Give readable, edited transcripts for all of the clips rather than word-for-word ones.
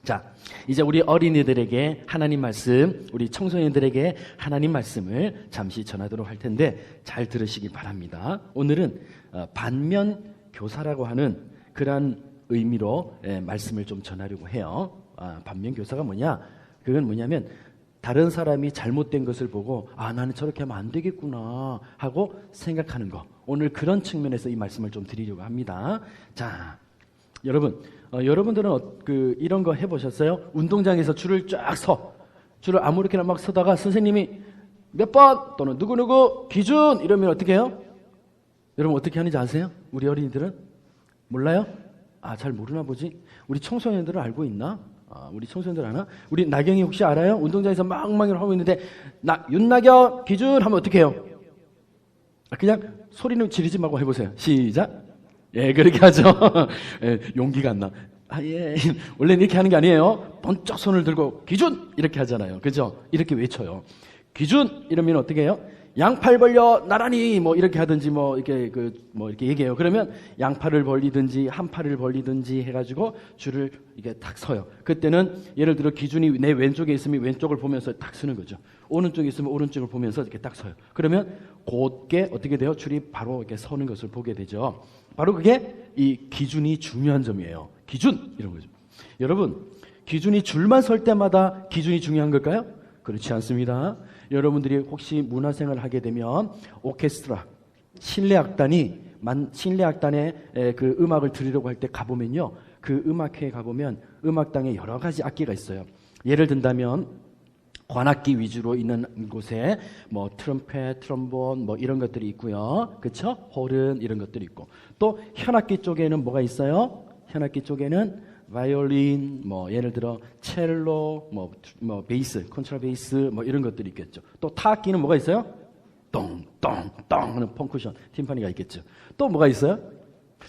자, 이제 우리 어린이들에게 하나님 말씀, 우리 청소년들에게 하나님 말씀을 잠시 전하도록 할 텐데 잘 들으시기 바랍니다. 오늘은 반면 교사라고 하는 그러한 의미로 말씀을 좀 전하려고 해요. 반면 교사가 뭐냐? 그건 뭐냐면 다른 사람이 잘못된 것을 보고 나는 저렇게 하면 안 되겠구나 하고 생각하는 거. 오늘 그런 측면에서 이 말씀을 좀 드리려고 합니다. 자, 여러분들은 이런 거 해보셨어요? 운동장에서 줄을 쫙 서. 줄을 아무렇게나 막 서다가 선생님이 몇 번 또는 누구누구 기준 이러면 어떻게 해요? 여러분 어떻게 하는지 아세요? 우리 어린이들은? 몰라요? 잘 모르나 보지? 우리 청소년들은 알고 있나? 우리 청소년들 아나? 우리 나경이 혹시 알아요? 운동장에서 막막을 하고 있는데 윤나경 기준 하면 어떻게 해요? 그냥 소리는 지르지 말고 해보세요. 시작. 예, 그렇게 하죠. 예, 용기가 안 나. 예. 원래는 이렇게 하는 게 아니에요. 번쩍 손을 들고 기준! 이렇게 하잖아요. 그죠? 이렇게 외쳐요. 기준! 이러면 어떻게 해요? 양팔 벌려 나란히 뭐 이렇게 하든지 이렇게 얘기해요. 그러면 양팔을 벌리든지 한 팔을 벌리든지 해가지고 줄을 이게 딱 서요. 그때는 예를 들어 기준이 내 왼쪽에 있으면 왼쪽을 보면서 딱 서는 거죠. 오른쪽에 있으면 오른쪽을 보면서 이렇게 딱 서요. 그러면 곧게 어떻게 돼요? 줄이 바로 이렇게 서는 것을 보게 되죠. 바로 그게 이 기준이 중요한 점이에요. 기준! 이런 거죠. 여러분, 기준이 줄만 설 때마다 기준이 중요한 걸까요? 그렇지 않습니다. 여러분들이 혹시 문화생활을 하게 되면 오케스트라, 실내악단에 그 음악을 들으려고 할 때 가보면요. 그 음악회에 가보면 음악당에 여러 가지 악기가 있어요. 예를 든다면 관악기 위주로 있는 곳에 뭐 트럼펫, 트럼본 뭐 이런 것들이 있고요. 그렇죠? 호른 이런 것들이 있고 또 현악기 쪽에는 뭐가 있어요? 현악기 쪽에는 바이올린, 뭐 예를 들어 첼로, 뭐 베이스, 콘트라베이스 뭐 이런 것들이 있겠죠. 또 타악기는 뭐가 있어요? 똥똥똥 하는 펑쿠션, 팀파니가 있겠죠. 또 뭐가 있어요?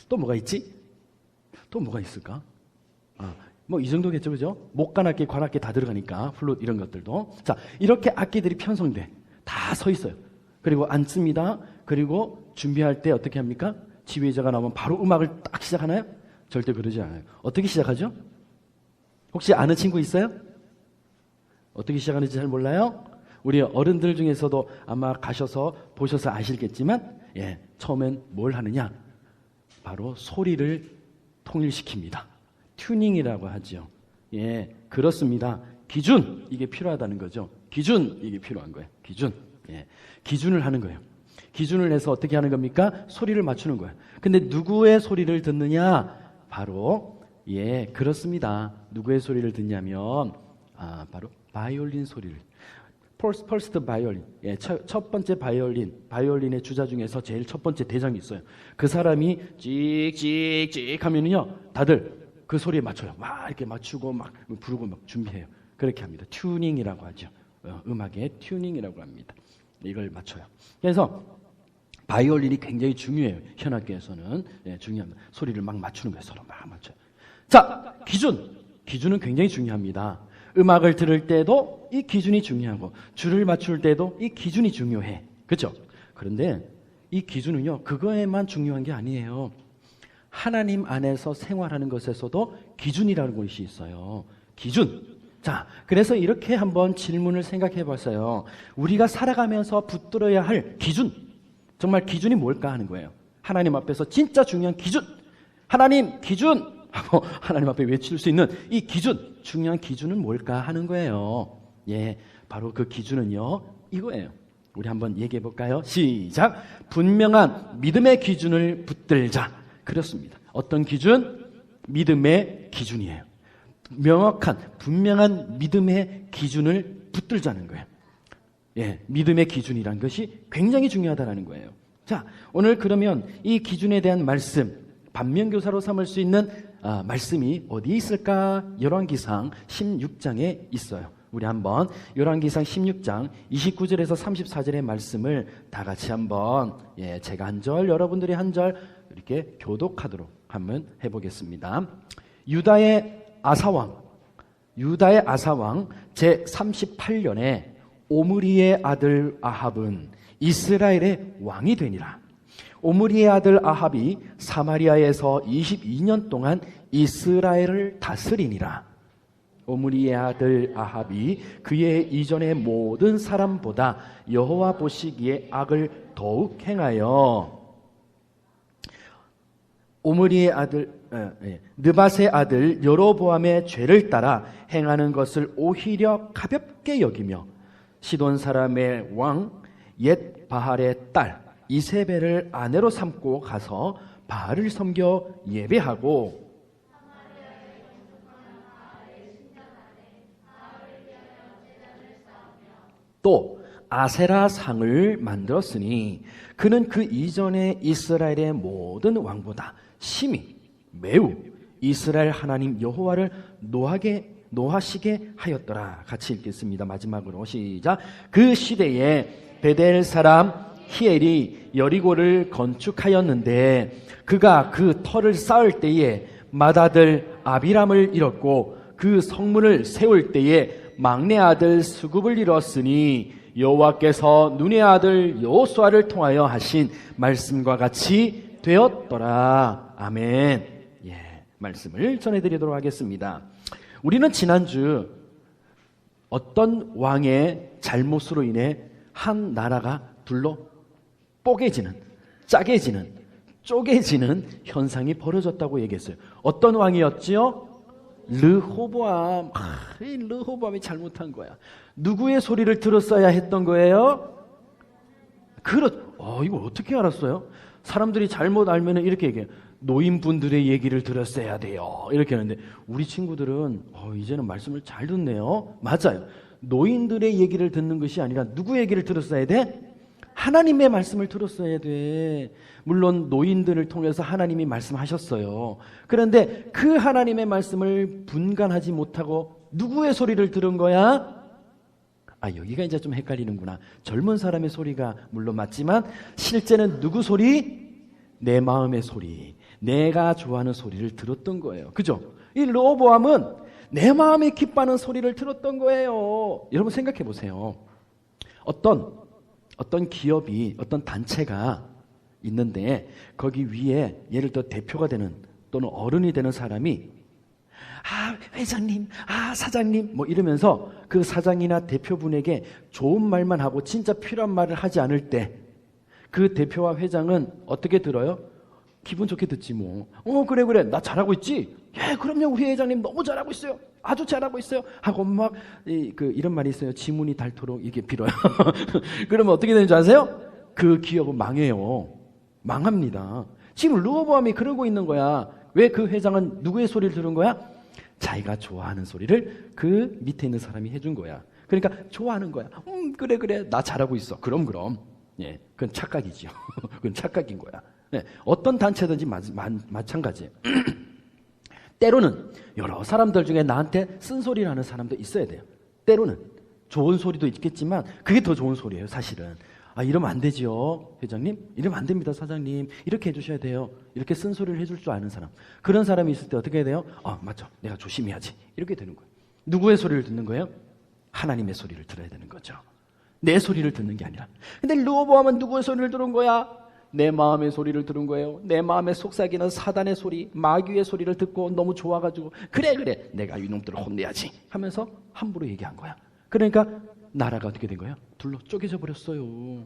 또 뭐가 있지? 또 뭐가 있을까? 뭐 이 정도겠죠, 그죠? 목관악기, 관악기 다 들어가니까 플룻 이런 것들도. 자, 이렇게 악기들이 편성돼 다 서 있어요. 그리고 앉습니다. 그리고 준비할 때 어떻게 합니까? 지휘자가 나오면 바로 음악을 딱 시작하나요? 절대 그러지 않아요. 어떻게 시작하죠? 혹시 아는 친구 있어요? 어떻게 시작하는지 잘 몰라요? 우리 어른들 중에서도 아마 가셔서 보셔서 아시겠지만 처음엔 뭘 하느냐? 바로 소리를 통일시킵니다. 튜닝이라고 하죠. 예, 그렇습니다. 기준, 이게 필요하다는 거죠. 기준, 이게 필요한 거예요. 기준. 예, 기준을 하는 거예요. 기준을 해서 어떻게 하는 겁니까? 소리를 맞추는 거예요. 근데 누구의 소리를 듣느냐? 바로 그렇습니다. 누구의 소리를 듣냐면 바로 바이올린 소리를. 퍼스트 바이올린. 첫 번째 바이올린의 주자 중에서 제일 첫 번째 대장이 있어요. 그 사람이 찍찍찍 하면은요, 다들 그 소리에 맞춰요. 막 이렇게 맞추고 막 부르고 막 준비해요. 그렇게 합니다. 튜닝이라고 하죠. 음악의 튜닝이라고 합니다. 이걸 맞춰요. 그래서 바이올린이 굉장히 중요해요. 현악기에서는 중요합니다. 소리를 막 맞추는 거예요. 서로 막 맞춰요. 자, 기준은 굉장히 중요합니다. 음악을 들을 때도 이 기준이 중요하고 줄을 맞출 때도 이 기준이 중요해. 그렇죠? 그런데 이 기준은요, 그거에만 중요한 게 아니에요. 하나님 안에서 생활하는 것에서도 기준이라는 것이 있어요. 기준. 자, 그래서 이렇게 한번 질문을 생각해 봤어요. 우리가 살아가면서 붙들어야 할 기준. 정말 기준이 뭘까 하는 거예요. 하나님 앞에서 진짜 중요한 기준. 하나님 기준 하고 하나님 앞에 외칠 수 있는 이 기준. 중요한 기준은 뭘까 하는 거예요. 바로 그 기준은요, 이거예요. 우리 한번 얘기해 볼까요? 시작. 분명한 믿음의 기준을 붙들자. 그렇습니다. 어떤 기준? 믿음의 기준이에요. 명확한, 분명한 믿음의 기준을 붙들자는 거예요. 믿음의 기준이라는 것이 굉장히 중요하다는 거예요. 자, 오늘 그러면 이 기준에 대한 말씀, 반면교사로 삼을 수 있는 말씀이 어디에 있을까? 열왕기상 16장에 있어요. 우리 한번 열왕기상 16장 29절에서 34절의 말씀을 다 같이 한번 제가 한 절, 여러분들이 한 절 이렇게 교독하도록 한번 해보겠습니다. 유다의 아사왕 제38년에 오므리의 아들 아합은 이스라엘의 왕이 되니라. 오므리의 아들 아합이 사마리아에서 22년 동안 이스라엘을 다스리니라. 오므리의 아들 아합이 그의 이전의 모든 사람보다 여호와 보시기에 악을 더욱 행하여 오므리의 아들 느밧의 아들 여로보암의 죄를 따라 행하는 것을 오히려 가볍게 여기며 시돈 사람의 왕 옛 바할의 딸 이세벨을 아내로 삼고 가서 바알을 섬겨 예배하고 또 아세라 상을 만들었으니 그는 그 이전에 이스라엘의 모든 왕보다 심히 매우 이스라엘 하나님 여호와를 노하시게 하였더라. 같이 읽겠습니다. 마지막으로 시작. 그 시대에 베델 사람 히엘이 여리고를 건축하였는데 그가 그 터를 쌓을 때에 맏아들 아비람을 잃었고 그 성문을 세울 때에 막내 아들 수굽을 잃었으니 여호와께서 눈의 아들 여호수아를 통하여 하신 말씀과 같이 되었더라. 아멘. 말씀을 전해드리도록 하겠습니다. 우리는 지난주 어떤 왕의 잘못으로 인해 한 나라가 둘로 뽀개지는, 짜개지는, 쪼개지는 현상이 벌어졌다고 얘기했어요. 어떤 왕이었지요? 르호보암. 이 르호보암이 잘못한 거야. 누구의 소리를 들었어야 했던 거예요? 이걸 어떻게 알았어요? 사람들이 잘못 알면 이렇게 얘기해요. 노인분들의 얘기를 들었어야 돼요. 이렇게 하는데 우리 친구들은 이제는 말씀을 잘 듣네요. 맞아요. 노인들의 얘기를 듣는 것이 아니라 누구 얘기를 들었어야 돼? 하나님의 말씀을 들었어야 돼. 물론 노인들을 통해서 하나님이 말씀하셨어요. 그런데 그 하나님의 말씀을 분간하지 못하고 누구의 소리를 들은 거야? 여기가 이제 좀 헷갈리는구나. 젊은 사람의 소리가 물론 맞지만 실제는 누구 소리? 내 마음의 소리, 내가 좋아하는 소리를 들었던 거예요. 그죠? 이 르호보암은 내 마음에 기뻐하는 소리를 들었던 거예요. 여러분 생각해 보세요. 어떤 기업이, 어떤 단체가 있는데 거기 위에 예를 들어 대표가 되는 또는 어른이 되는 사람이 회장님, 사장님 뭐 이러면서 그 사장이나 대표분에게 좋은 말만 하고 진짜 필요한 말을 하지 않을 때 그 대표와 회장은 어떻게 들어요? 기분 좋게 듣지 뭐. 그래 나 잘하고 있지? 예, 그럼요 우리 회장님 너무 잘하고 있어요. 아주 잘하고 있어요. 하고 막 이런 말이 있어요. 지문이 닳도록 이렇게 빌어요. 그러면 어떻게 되는 줄 아세요? 그 기업은 망해요. 망합니다. 지금 르호보암이 그러고 있는 거야. 왜 그 회장은 누구의 소리를 들은 거야? 자기가 좋아하는 소리를 그 밑에 있는 사람이 해준 거야. 그러니까 좋아하는 거야. 그래 나 잘하고 있어. 그럼 그건 착각이지요. 그건 착각인 거야. 어떤 단체든지 마찬가지예요. 때로는 여러 사람들 중에 나한테 쓴소리를 하는 사람도 있어야 돼요. 때로는 좋은 소리도 있겠지만 그게 더 좋은 소리예요. 사실은 이러면 안 되지요 회장님, 이러면 안 됩니다 사장님, 이렇게 해주셔야 돼요. 이렇게 쓴소리를 해줄 줄 아는 사람, 그런 사람이 있을 때 어떻게 해야 돼요? 맞죠, 내가 조심해야지, 이렇게 되는 거예요. 누구의 소리를 듣는 거예요? 하나님의 소리를 들어야 되는 거죠. 내 소리를 듣는 게 아니라. 근데 르호보암은 누구의 소리를 들은 거야? 내 마음의 소리를 들은 거예요. 내 마음에 속삭이는 사단의 소리, 마귀의 소리를 듣고 너무 좋아가지고 그래 내가 이놈들을 혼내야지 하면서 함부로 얘기한 거야. 그러니까 나라가 어떻게 된 거예요? 둘로 쪼개져 버렸어요.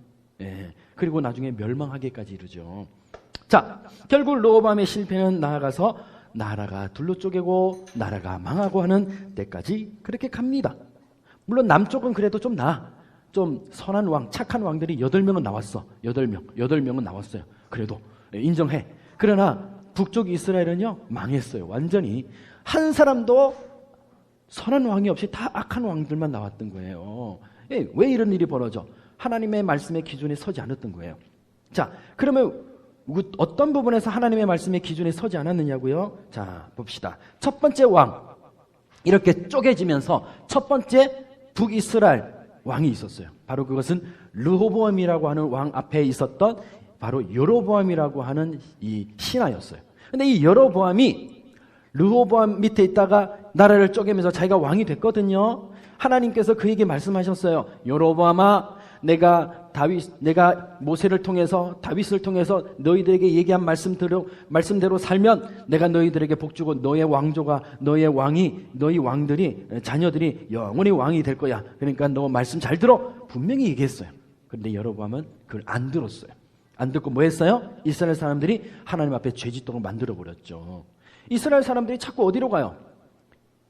그리고 나중에 멸망하기까지 이르죠. 자, 결국 르호보암의 실패는 나아가서 나라가 둘로 쪼개고 나라가 망하고 하는 때까지 그렇게 갑니다. 물론 남쪽은 그래도 좀 좀 선한 왕, 착한 왕들이 8명은 나왔어. 8명은 나왔어요. 그래도 인정해. 그러나 북쪽 이스라엘은요 망했어요. 완전히 한 사람도 선한 왕이 없이 다 악한 왕들만 나왔던 거예요. 왜 이런 일이 벌어져? 하나님의 말씀의 기준에 서지 않았던 거예요. 자, 그러면 어떤 부분에서 하나님의 말씀의 기준에 서지 않았느냐고요? 자, 봅시다. 첫 번째 왕, 이렇게 쪼개지면서 첫 번째 북이스라엘 왕이 있었어요. 바로 그것은 르호보암이라고 하는 왕 앞에 있었던 바로 여로보암이라고 하는 이 신하였어요. 근데 이 여로보암이 르호보암 밑에 있다가 나라를 쪼개면서 자기가 왕이 됐거든요. 하나님께서 그에게 말씀하셨어요. 여로보암아, 내가 내가 모세를 통해서 다윗을 통해서 너희들에게 얘기한 말씀대로 살면 내가 너희들에게 복주고 너의 왕조가 너희 왕들이 자녀들이 영원히 왕이 될 거야. 그러니까 너 말씀 잘 들어. 분명히 얘기했어요. 그런데 여로보암은 그걸 안 들었어요. 안 듣고 뭐 했어요? 이스라엘 사람들이 하나님 앞에 죄짓도록 만들어 버렸죠. 이스라엘 사람들이 자꾸 어디로 가요?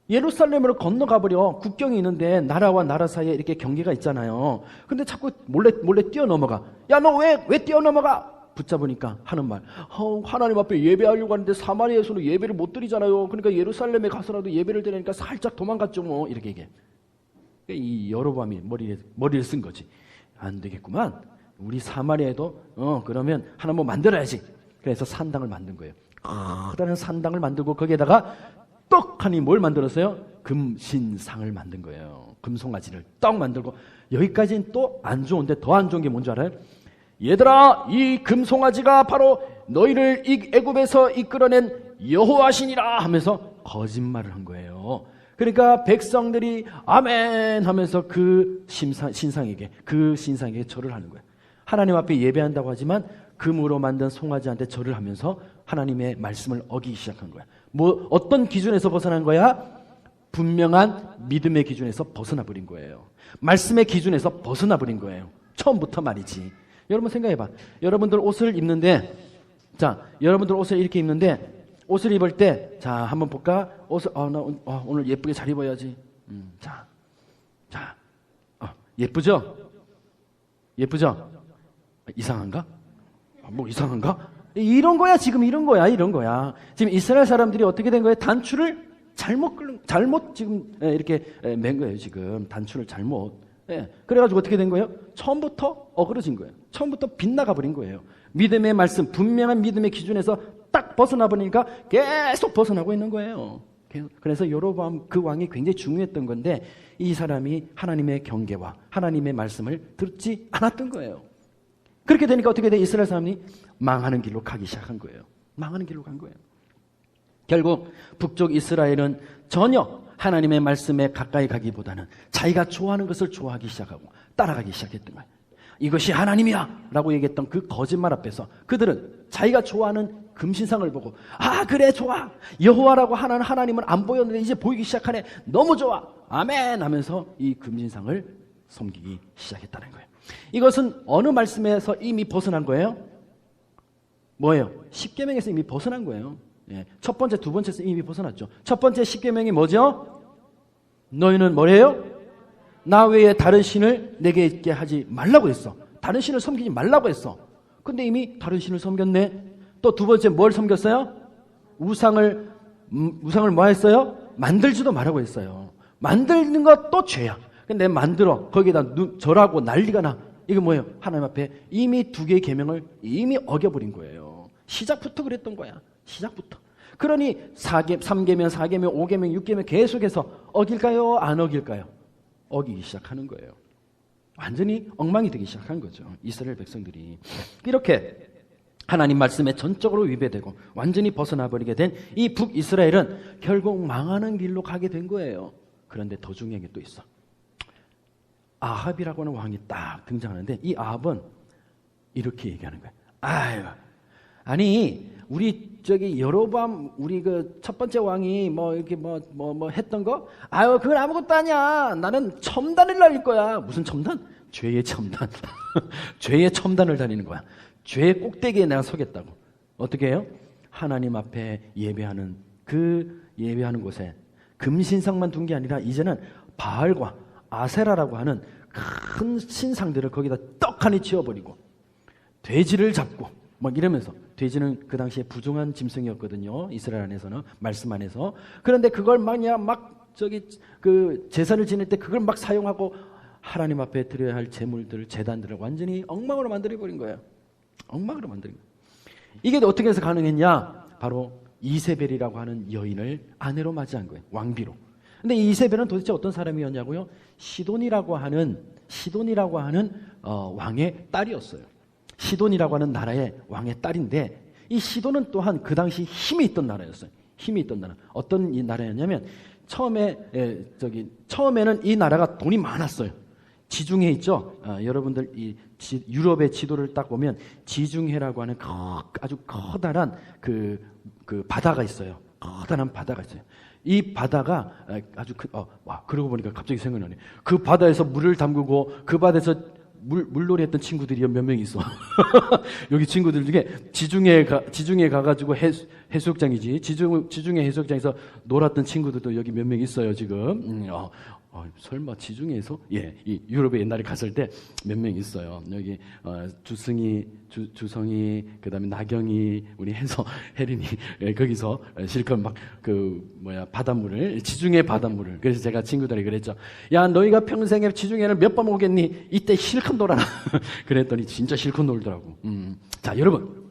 예루살렘으로 건너가 버려. 국경이 있는데 나라와 나라 사이에 이렇게 경계가 있잖아요. 근데 자꾸 몰래 뛰어넘어가. 야, 너 왜 뛰어넘어가? 붙잡으니까 하는 말. 하나님 앞에 예배하려고 하는데 사마리아에서는 예배를 못 드리잖아요. 그러니까 예루살렘에 가서라도 예배를 드리니까 살짝 도망갔죠 뭐. 이렇게 얘기해. 이 여로보암이 머리를 쓴 거지. 안 되겠구만. 우리 사마리아에도 그러면 하나 뭐 만들어야지. 그래서 산당을 만든 거예요. 크다란 산당을 만들고 거기에다가 떡하니 뭘 만들었어요? 금신상을 만든 거예요. 금송아지를 떡 만들고. 여기까지는 또 안 좋은데 더 안 좋은 게 뭔지 알아요? 얘들아, 이 금송아지가 바로 너희를 애굽에서 이끌어낸 여호와시니라 하면서 거짓말을 한 거예요. 그러니까 백성들이 아멘 하면서 그 신상에게 절을 하는 거예요. 하나님 앞에 예배한다고 하지만 금으로 만든 송아지한테 절을 하면서 하나님의 말씀을 어기기 시작한 거야. 뭐 어떤 기준에서 벗어난 거야? 분명한 믿음의 기준에서 벗어나 버린 거예요. 말씀의 기준에서 벗어나 버린 거예요. 처음부터 말이지. 여러분 생각해봐. 여러분들 옷을 입는데, 여러분들 옷을 이렇게 입는데, 옷을 입을 때, 한번 볼까? 옷을, 오늘 예쁘게 잘 입어야지. 예쁘죠? 예쁘죠? 이상한가? 뭐 이상한가? 이런 거야, 지금 이런 거야. 지금 이스라엘 사람들이 어떻게 된 거예요? 단추를 잘못 지금 이렇게 맨 거예요, 지금. 단추를 잘못. 그래가지고 어떻게 된 거예요? 처음부터 어그러진 거예요. 처음부터 빗나가 버린 거예요. 믿음의 말씀, 분명한 믿음의 기준에서 딱 벗어나 버리니까 계속 벗어나고 있는 거예요. 그래서 여로보암 그 왕이 굉장히 중요했던 건데 이 사람이 하나님의 경계와 하나님의 말씀을 듣지 않았던 거예요. 그렇게 되니까 어떻게 돼? 이스라엘 사람이 망하는 길로 가기 시작한 거예요. 망하는 길로 간 거예요. 결국 북쪽 이스라엘은 전혀 하나님의 말씀에 가까이 가기보다는 자기가 좋아하는 것을 좋아하기 시작하고 따라가기 시작했던 거예요. 이것이 하나님이야 라고 얘기했던 그 거짓말 앞에서 그들은 자기가 좋아하는 금신상을 보고 그래 좋아. 여호와라고 하는 하나님은 안 보였는데 이제 보이기 시작하네. 너무 좋아. 아멘 하면서 이 금신상을 섬기기 시작했다는 거예요. 이것은 어느 말씀에서 이미 벗어난 거예요? 뭐예요? 십계명에서 이미 벗어난 거예요. 첫 번째, 두 번째에서 이미 벗어났죠. 첫 번째 십계명이 뭐죠? 너희는 뭐래요? 나 외에 다른 신을 내게 있게 하지 말라고 했어. 다른 신을 섬기지 말라고 했어. 근데 이미 다른 신을 섬겼네. 또 두 번째 뭘 섬겼어요? 우상을 뭐 했어요? 만들지도 말라고 했어요. 만드는 것도 죄야. 근데 만들어 거기에다 절하고 난리가 나. 이거 뭐예요? 하나님 앞에 이미 두 개의 계명을 이미 어겨버린 거예요. 시작부터 그랬던 거야. 시작부터. 그러니 3계명, 4계명, 5계명, 6계명 계속해서 어길까요? 안 어길까요? 어기기 시작하는 거예요. 완전히 엉망이 되기 시작한 거죠. 이스라엘 백성들이. 이렇게 하나님 말씀에 전적으로 위배되고 완전히 벗어나 버리게 된 이 북이스라엘은 결국 망하는 길로 가게 된 거예요. 그런데 더 중요한 게 또 있어. 아합이라고 하는 왕이 딱 등장하는데 이 아합은 이렇게 얘기하는 거예요. 아니 우리 여로보암 우리 그 첫 번째 왕이 뭐 이렇게 뭐 했던 거? 그건 아무것도 아니야. 나는 첨단을 날릴 거야. 무슨 첨단? 죄의 첨단. 죄의 첨단을 다니는 거야. 죄의 꼭대기에 내가 서겠다고. 어떻게 해요? 하나님 앞에 예배하는 곳에 금신상만 둔 게 아니라 이제는 바알과 아세라라고 하는 큰 신상들을 거기다 떡하니 치워버리고 돼지를 잡고 막 이러면서, 돼지는 그 당시에 부정한 짐승이었거든요. 이스라엘 안에서는, 말씀 안에서. 그런데 그걸 제사를 지낼 때 그걸 막 사용하고 하나님 앞에 드려야 할 제물들, 제단들을 완전히 엉망으로 만들어버린 거예요. 엉망으로 만들어버린 거예요. 이게 어떻게 해서 가능했냐? 바로 이세벨이라고 하는 여인을 아내로 맞이한 거예요. 왕비로. 근데 이 이세벨은 도대체 어떤 사람이었냐고요? 시돈이라고 하는 왕의 딸이었어요. 시돈이라고 하는 나라의 왕의 딸인데, 이 시돈은 또한 그 당시 힘이 있던 나라였어요. 힘이 있던 나라. 어떤 이 나라였냐면 처음에는 이 나라가 돈이 많았어요. 지중해 있죠? 여러분들 이 유럽의 지도를 딱 보면 지중해라고 하는 아주 커다란 그 바다가 있어요. 커다란 바다가 있어요. 이 바다가 아주 그러고 보니까 갑자기 생각나네. 그 바다에서 물을 담그고 그 바다에서 물놀이 했던 친구들이 몇 명 있어. 여기 친구들 중에 지중해 가가지고 해수욕장이지. 지중해 해수욕장에서 놀았던 친구들도 여기 몇 명 있어요, 지금. 설마 지중해에서? 예, 이 유럽에 옛날에 갔을 때 몇 명 있어요. 여기 주성이, 그다음에 나경이, 우리 혜린이 거기서 실컷 막 바닷물을, 지중해 바닷물을. 그래서 제가 친구들에게 그랬죠. 야, 너희가 평생에 지중해를 몇 번 오겠니? 이때 실컷 놀아라. 그랬더니 진짜 실컷 놀더라고. 자, 여러분,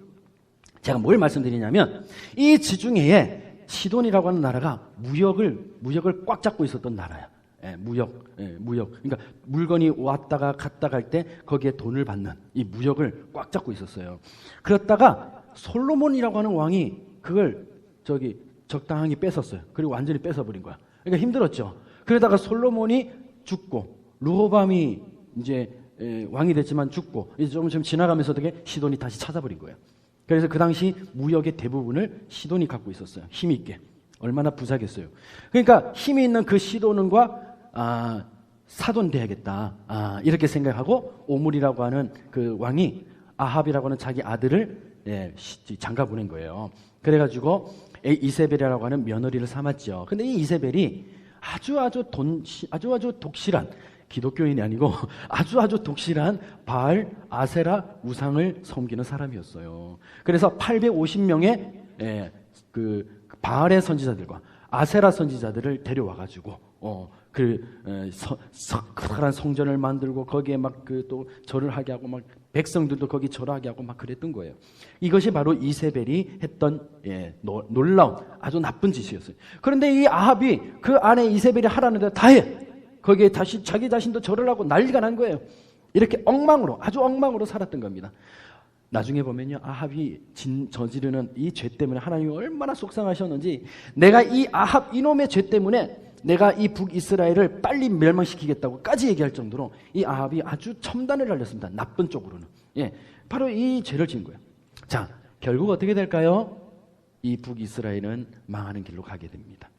제가 뭘 말씀드리냐면 이 지중해에 시돈이라고 하는 나라가 무역을 꽉 잡고 있었던 나라야. 무역. 그러니까 물건이 왔다가 갔다가 할 때 거기에 돈을 받는 이 무역을 꽉 잡고 있었어요. 그렇다가 솔로몬이라고 하는 왕이 그걸 적당히 뺏었어요. 그리고 완전히 뺏어버린 거야. 그러니까 힘들었죠. 그러다가 솔로몬이 죽고 르호밤이 이제 왕이 됐지만 죽고 이제 조금 지나가면서 어떻게 시돈이 다시 찾아버린 거예요. 그래서 그 당시 무역의 대부분을 시돈이 갖고 있었어요. 힘이 있게. 얼마나 부자겠어요. 그러니까 힘이 있는 그 시돈과 사돈돼야겠다. 이렇게 생각하고 오므리라고 하는 그 왕이 아합이라고 하는 자기 아들을 장가 보낸 거예요. 그래가지고 이세벨이라고 하는 며느리를 삼았죠. 근데 이 이세벨이 아주 독실한 기독교인이 아니고 아주 독실한 바알, 아세라 우상을 섬기는 사람이었어요. 그래서 850명의 그 바알의 선지자들과 아세라 선지자들을 데려와가지고 커다란 성전을 만들고 거기에 막 또 절을 하게 하고 막 백성들도 거기 절하게 하고 막 그랬던 거예요. 이것이 바로 이세벨이 했던 놀라운 아주 나쁜 짓이었어요. 그런데 이 아합이 그 안에 이세벨이 하라는 대로 다 해. 거기에 다시 자기 자신도 절을 하고 난리가 난 거예요. 이렇게 아주 엉망으로 살았던 겁니다. 나중에 보면요, 아합이 저지르는 이 죄 때문에 하나님이 얼마나 속상하셨는지, 내가 이 아합 이놈의 죄 때문에 내가 이 북이스라엘을 빨리 멸망시키겠다고까지 얘기할 정도로 이 아합이 아주 첨단을 날렸습니다. 나쁜 쪽으로는. 바로 이 죄를 지은 거예요. 자, 결국 어떻게 될까요? 이 북이스라엘은 망하는 길로 가게 됩니다.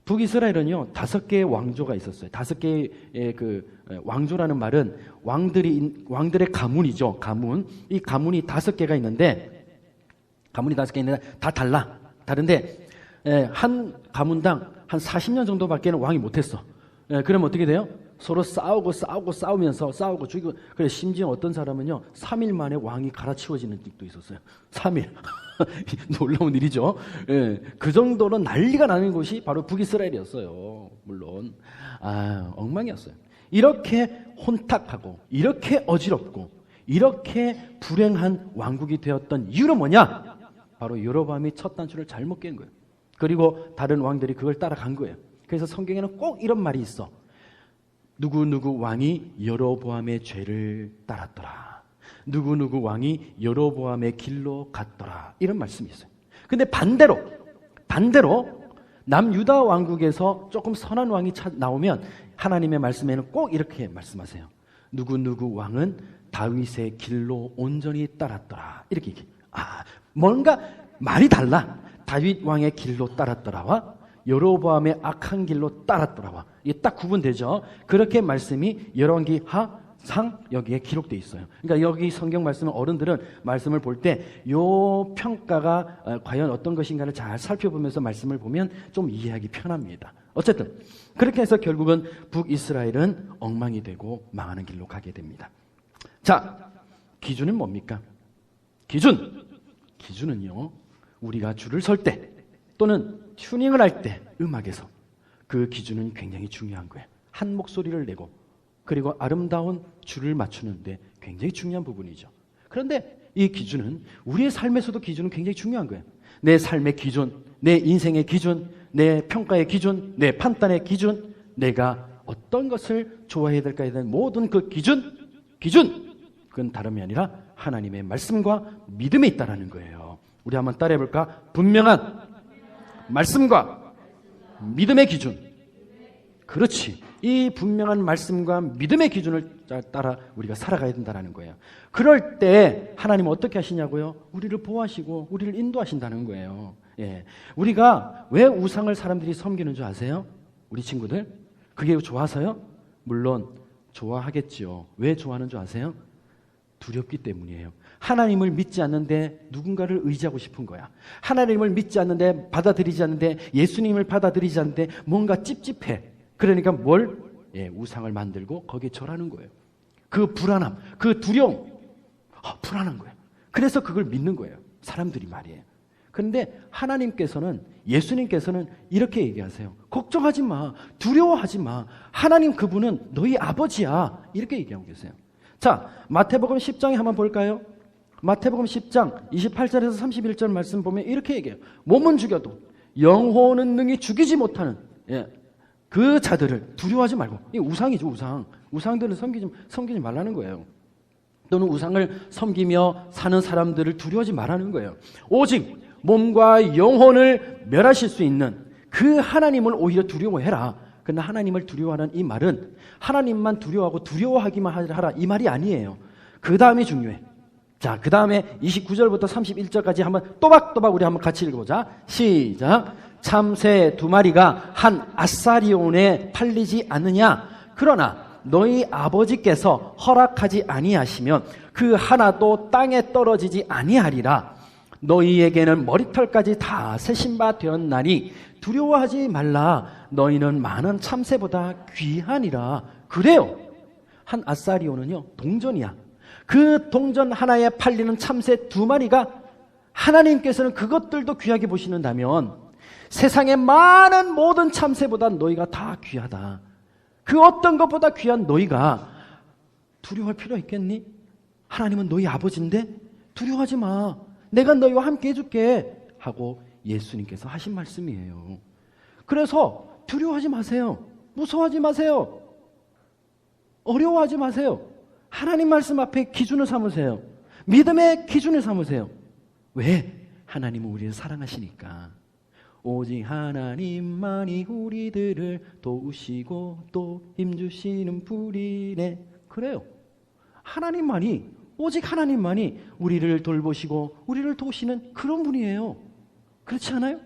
북이스라엘은요, 5개의 왕조가 있었어요. 5개의 왕조라는 말은 왕들의 가문이죠. 가문. 이 가문이 5개가 있는데, 다 다른데, 한 가문당 한 40년 정도밖에는 왕이 못했어. 그러면 어떻게 돼요? 서로 싸우면서 죽이고, 그래, 심지어 어떤 사람은요, 3일 만에 왕이 갈아치워지는 적도 있었어요. 3일. 놀라운 일이죠. 그 정도로 난리가 나는 곳이 바로 북이스라엘이었어요. 물론. 엉망이었어요. 이렇게 혼탁하고, 이렇게 어지럽고, 이렇게 불행한 왕국이 되었던 이유는 뭐냐? 바로 여로보암이 첫 단추를 잘못 깬 거예요. 그리고 다른 왕들이 그걸 따라간 거예요. 그래서 성경에는 꼭 이런 말이 있어. 누구누구 왕이 여로보암의 죄를 따랐더라. 누구누구 왕이 여로보암의 길로 갔더라. 이런 말씀이 있어요. 근데 반대로 남유다 왕국에서 조금 선한 왕이 나오면 하나님의 말씀에는 꼭 이렇게 말씀하세요. 누구누구 왕은 다윗의 길로 온전히 따랐더라. 이렇게 얘기해요. 뭔가 말이 달라. 다윗 왕의 길로 따랐더라와 여로보암의 악한 길로 따랐더라와 이게 딱 구분되죠. 그렇게 말씀이 열왕기 하상 여기에 기록되어 있어요. 그러니까 여기 성경 말씀은 어른들은 말씀을 볼 때 요 평가가 과연 어떤 것인가를 잘 살펴보면서 말씀을 보면 좀 이해하기 편합니다. 어쨌든 그렇게 해서 결국은 북이스라엘은 엉망이 되고 망하는 길로 가게 됩니다. 자, 기준은 뭡니까? 기준은요, 우리가 줄을 설 때 또는 튜닝을 할 때 음악에서 그 기준은 굉장히 중요한 거예요. 한 목소리를 내고 그리고 아름다운 줄을 맞추는데 굉장히 중요한 부분이죠. 그런데 이 기준은 우리의 삶에서도 기준은 굉장히 중요한 거예요. 내 삶의 기준, 내 인생의 기준, 내 평가의 기준, 내 판단의 기준, 내가 어떤 것을 좋아해야 될까에 대한 모든 그 기준 그건 다름이 아니라 하나님의 말씀과 믿음에 있다라는 거예요. 우리 한번 따라해볼까? 분명한 말씀과 믿음의 기준. 그렇지. 이 분명한 말씀과 믿음의 기준을 따라 우리가 살아가야 된다는 거예요. 그럴 때 하나님은 어떻게 하시냐고요? 우리를 보호하시고 우리를 인도하신다는 거예요. 예. 우리가 왜 우상을 사람들이 섬기는 줄 아세요? 우리 친구들? 그게 좋아서요? 물론 좋아하겠죠. 왜 좋아하는 줄 아세요? 두렵기 때문이에요. 하나님을 믿지 않는데 누군가를 의지하고 싶은 거야. 하나님을 믿지 않는데 받아들이지 않는데 예수님을 받아들이지 않는데 뭔가 찝찝해. 그러니까 뭘? 예, 우상을 만들고 거기에 절하는 거예요. 그 불안함, 그 두려움, 불안한 거예요. 그래서 그걸 믿는 거예요. 사람들이 말이에요. 그런데 하나님께서는, 예수님께서는 이렇게 얘기하세요. 걱정하지 마. 두려워하지 마. 하나님 그분은 너희 아버지야. 이렇게 얘기하고 계세요. 자, 마태복음 10장에 한번 볼까요? 마태복음 10장 28절에서 31절 말씀 보면 이렇게 얘기해요. 몸은 죽여도 영혼은 능히 죽이지 못하는 그 자들을 두려워하지 말고. 이 우상이죠, 우상. 우상들을 섬기지 말라는 거예요. 또는 우상을 섬기며 사는 사람들을 두려워하지 말라는 거예요. 오직 몸과 영혼을 멸하실 수 있는 그 하나님을 오히려 두려워해라. 그러나 하나님을 두려워하는 이 말은 하나님만 두려워하고 두려워하기만 하라 이 말이 아니에요. 그 다음이 중요해. 자, 그 다음에 29절부터 31절까지 한번 또박또박 우리 한번 같이 읽어보자. 시작. 참새 2마리가 한 아사리온에 팔리지 않느냐? 그러나 너희 아버지께서 허락하지 아니하시면 그 하나도 땅에 떨어지지 아니하리라. 너희에게는 머리털까지 다 세신 바 되었나니 두려워하지 말라. 너희는 많은 참새보다 귀하니라. 그래요. 한 아사리온은요, 동전이야. 그 동전 하나에 팔리는 참새 2마리가 하나님께서는 그것들도 귀하게 보시는다면 세상의 많은 모든 참새보다 너희가 다 귀하다. 그 어떤 것보다 귀한 너희가 두려워할 필요 있겠니? 하나님은 너희 아버지인데 두려워하지 마. 내가 너희와 함께 해줄게 하고 예수님께서 하신 말씀이에요. 그래서 두려워하지 마세요. 무서워하지 마세요. 어려워하지 마세요. 하나님 말씀 앞에 기준을 삼으세요. 믿음의 기준을 삼으세요. 왜? 하나님은 우리를 사랑하시니까. 오직 하나님만이 우리들을 도우시고 또 힘주시는 분이네. 그래요. 하나님만이, 오직 하나님만이 우리를 돌보시고 우리를 도우시는 그런 분이에요. 그렇지 않아요?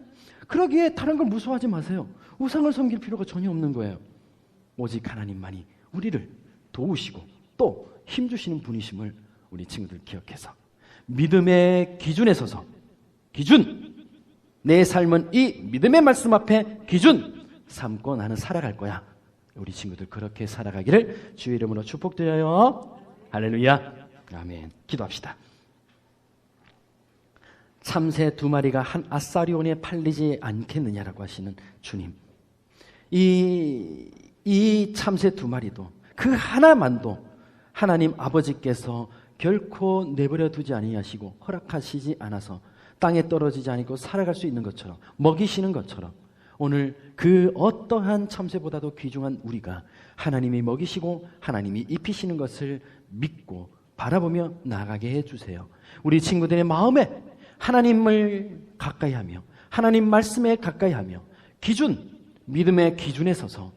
그러기에 다른 걸 무서워하지 마세요. 우상을 섬길 필요가 전혀 없는 거예요. 오직 하나님만이 우리를 도우시고 또 힘주시는 분이심을 우리 친구들 기억해서 믿음의 기준에 서서, 기준! 내 삶은 이 믿음의 말씀 앞에 기준 삼고 나는 살아갈 거야. 우리 친구들 그렇게 살아가기를 주의 이름으로 축복드려요. 할렐루야. 아멘. 기도합시다. 참새 2마리가 한 아사리온에 팔리지 않겠느냐라고 하시는 주님. 이 참새 2마리도 그 하나만도 하나님 아버지께서 결코 내버려 두지 아니하시고 허락하시지 않아서 땅에 떨어지지 않고 살아갈 수 있는 것처럼, 먹이시는 것처럼 오늘 그 어떠한 참새보다도 귀중한 우리가 하나님이 먹이시고 하나님이 입히시는 것을 믿고 바라보며 나아가게 해주세요. 우리 친구들의 마음에 하나님을 가까이 하며 하나님 말씀에 가까이 하며 기준, 믿음의 기준에 서서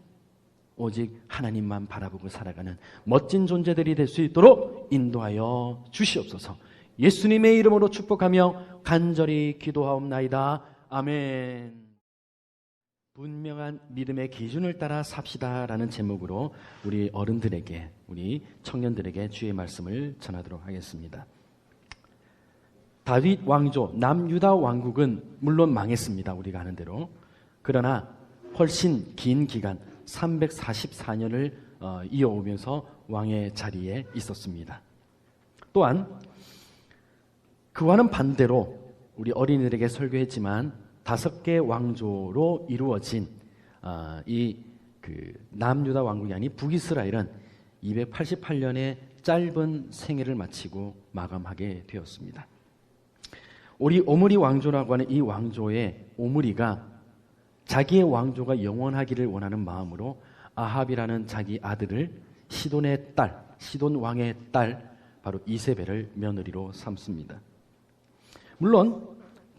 오직 하나님만 바라보고 살아가는 멋진 존재들이 될 수 있도록 인도하여 주시옵소서. 예수님의 이름으로 축복하며 간절히 기도하옵나이다. 아멘. 분명한 믿음의 기준을 따라 삽시다라는 제목으로 우리 어른들에게, 우리 청년들에게 주의 말씀을 전하도록 하겠습니다. 다윗 왕조, 남유다 왕국은 물론 망했습니다. 우리가 아는 대로. 그러나 훨씬 긴 기간 344년을 이어오면서 왕의 자리에 있었습니다. 또한 그와는 반대로 우리 어린이들에게 설교했지만 5개 왕조로 이루어진 남유다 왕국이 아닌 북이스라엘은 288년의 짧은 생애를 마치고 마감하게 되었습니다. 우리 오므리 왕조라고 하는 이 왕조의 오므리가 자기의 왕조가 영원하기를 원하는 마음으로 아합이라는 자기 아들을 시돈의 딸, 시돈 왕의 딸 바로 이세벨을 며느리로 삼습니다. 물론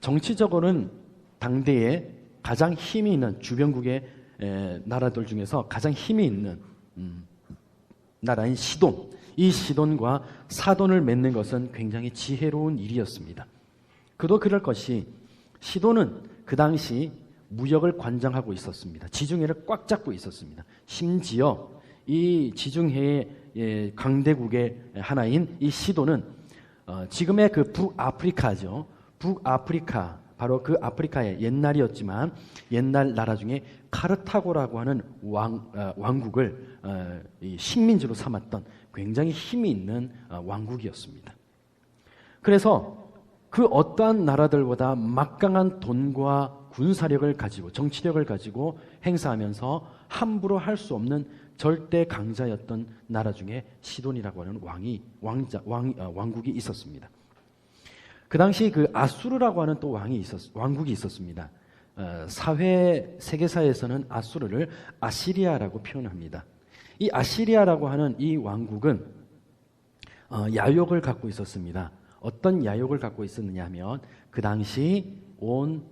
정치적으로는 당대에 가장 힘이 있는 주변국의 나라들 중에서 가장 힘이 있는 나라인 시돈, 이 시돈과 사돈을 맺는 것은 굉장히 지혜로운 일이었습니다. 그도 그럴 것이 시돈은 그 당시 무역을 관장하고 있었습니다. 지중해를 꽉 잡고 있었습니다. 심지어 이 지중해의 강대국의 하나인 이 시돈은 지금의 그 북아프리카죠. 북아프리카, 바로 그 아프리카의 옛날이었지만 옛날 나라 중에 카르타고라고 하는 왕국을 식민지로 삼았던 굉장히 힘이 있는 왕국이었습니다. 그래서 그 어떠한 나라들보다 막강한 돈과 군사력을 가지고 정치력을 가지고 행사하면서 함부로 할 수 없는 절대 강자였던 나라 중에 시돈이라고 하는 왕국이 있었습니다. 그 당시 그 아수르라고 하는 또 왕국이 있었습니다. 세계사에서는 아수르를 아시리아라고 표현합니다. 이 아시리아라고 하는 이 왕국은 야욕을 갖고 있었습니다. 어떤 야욕을 갖고 있었느냐 하면 그 당시 온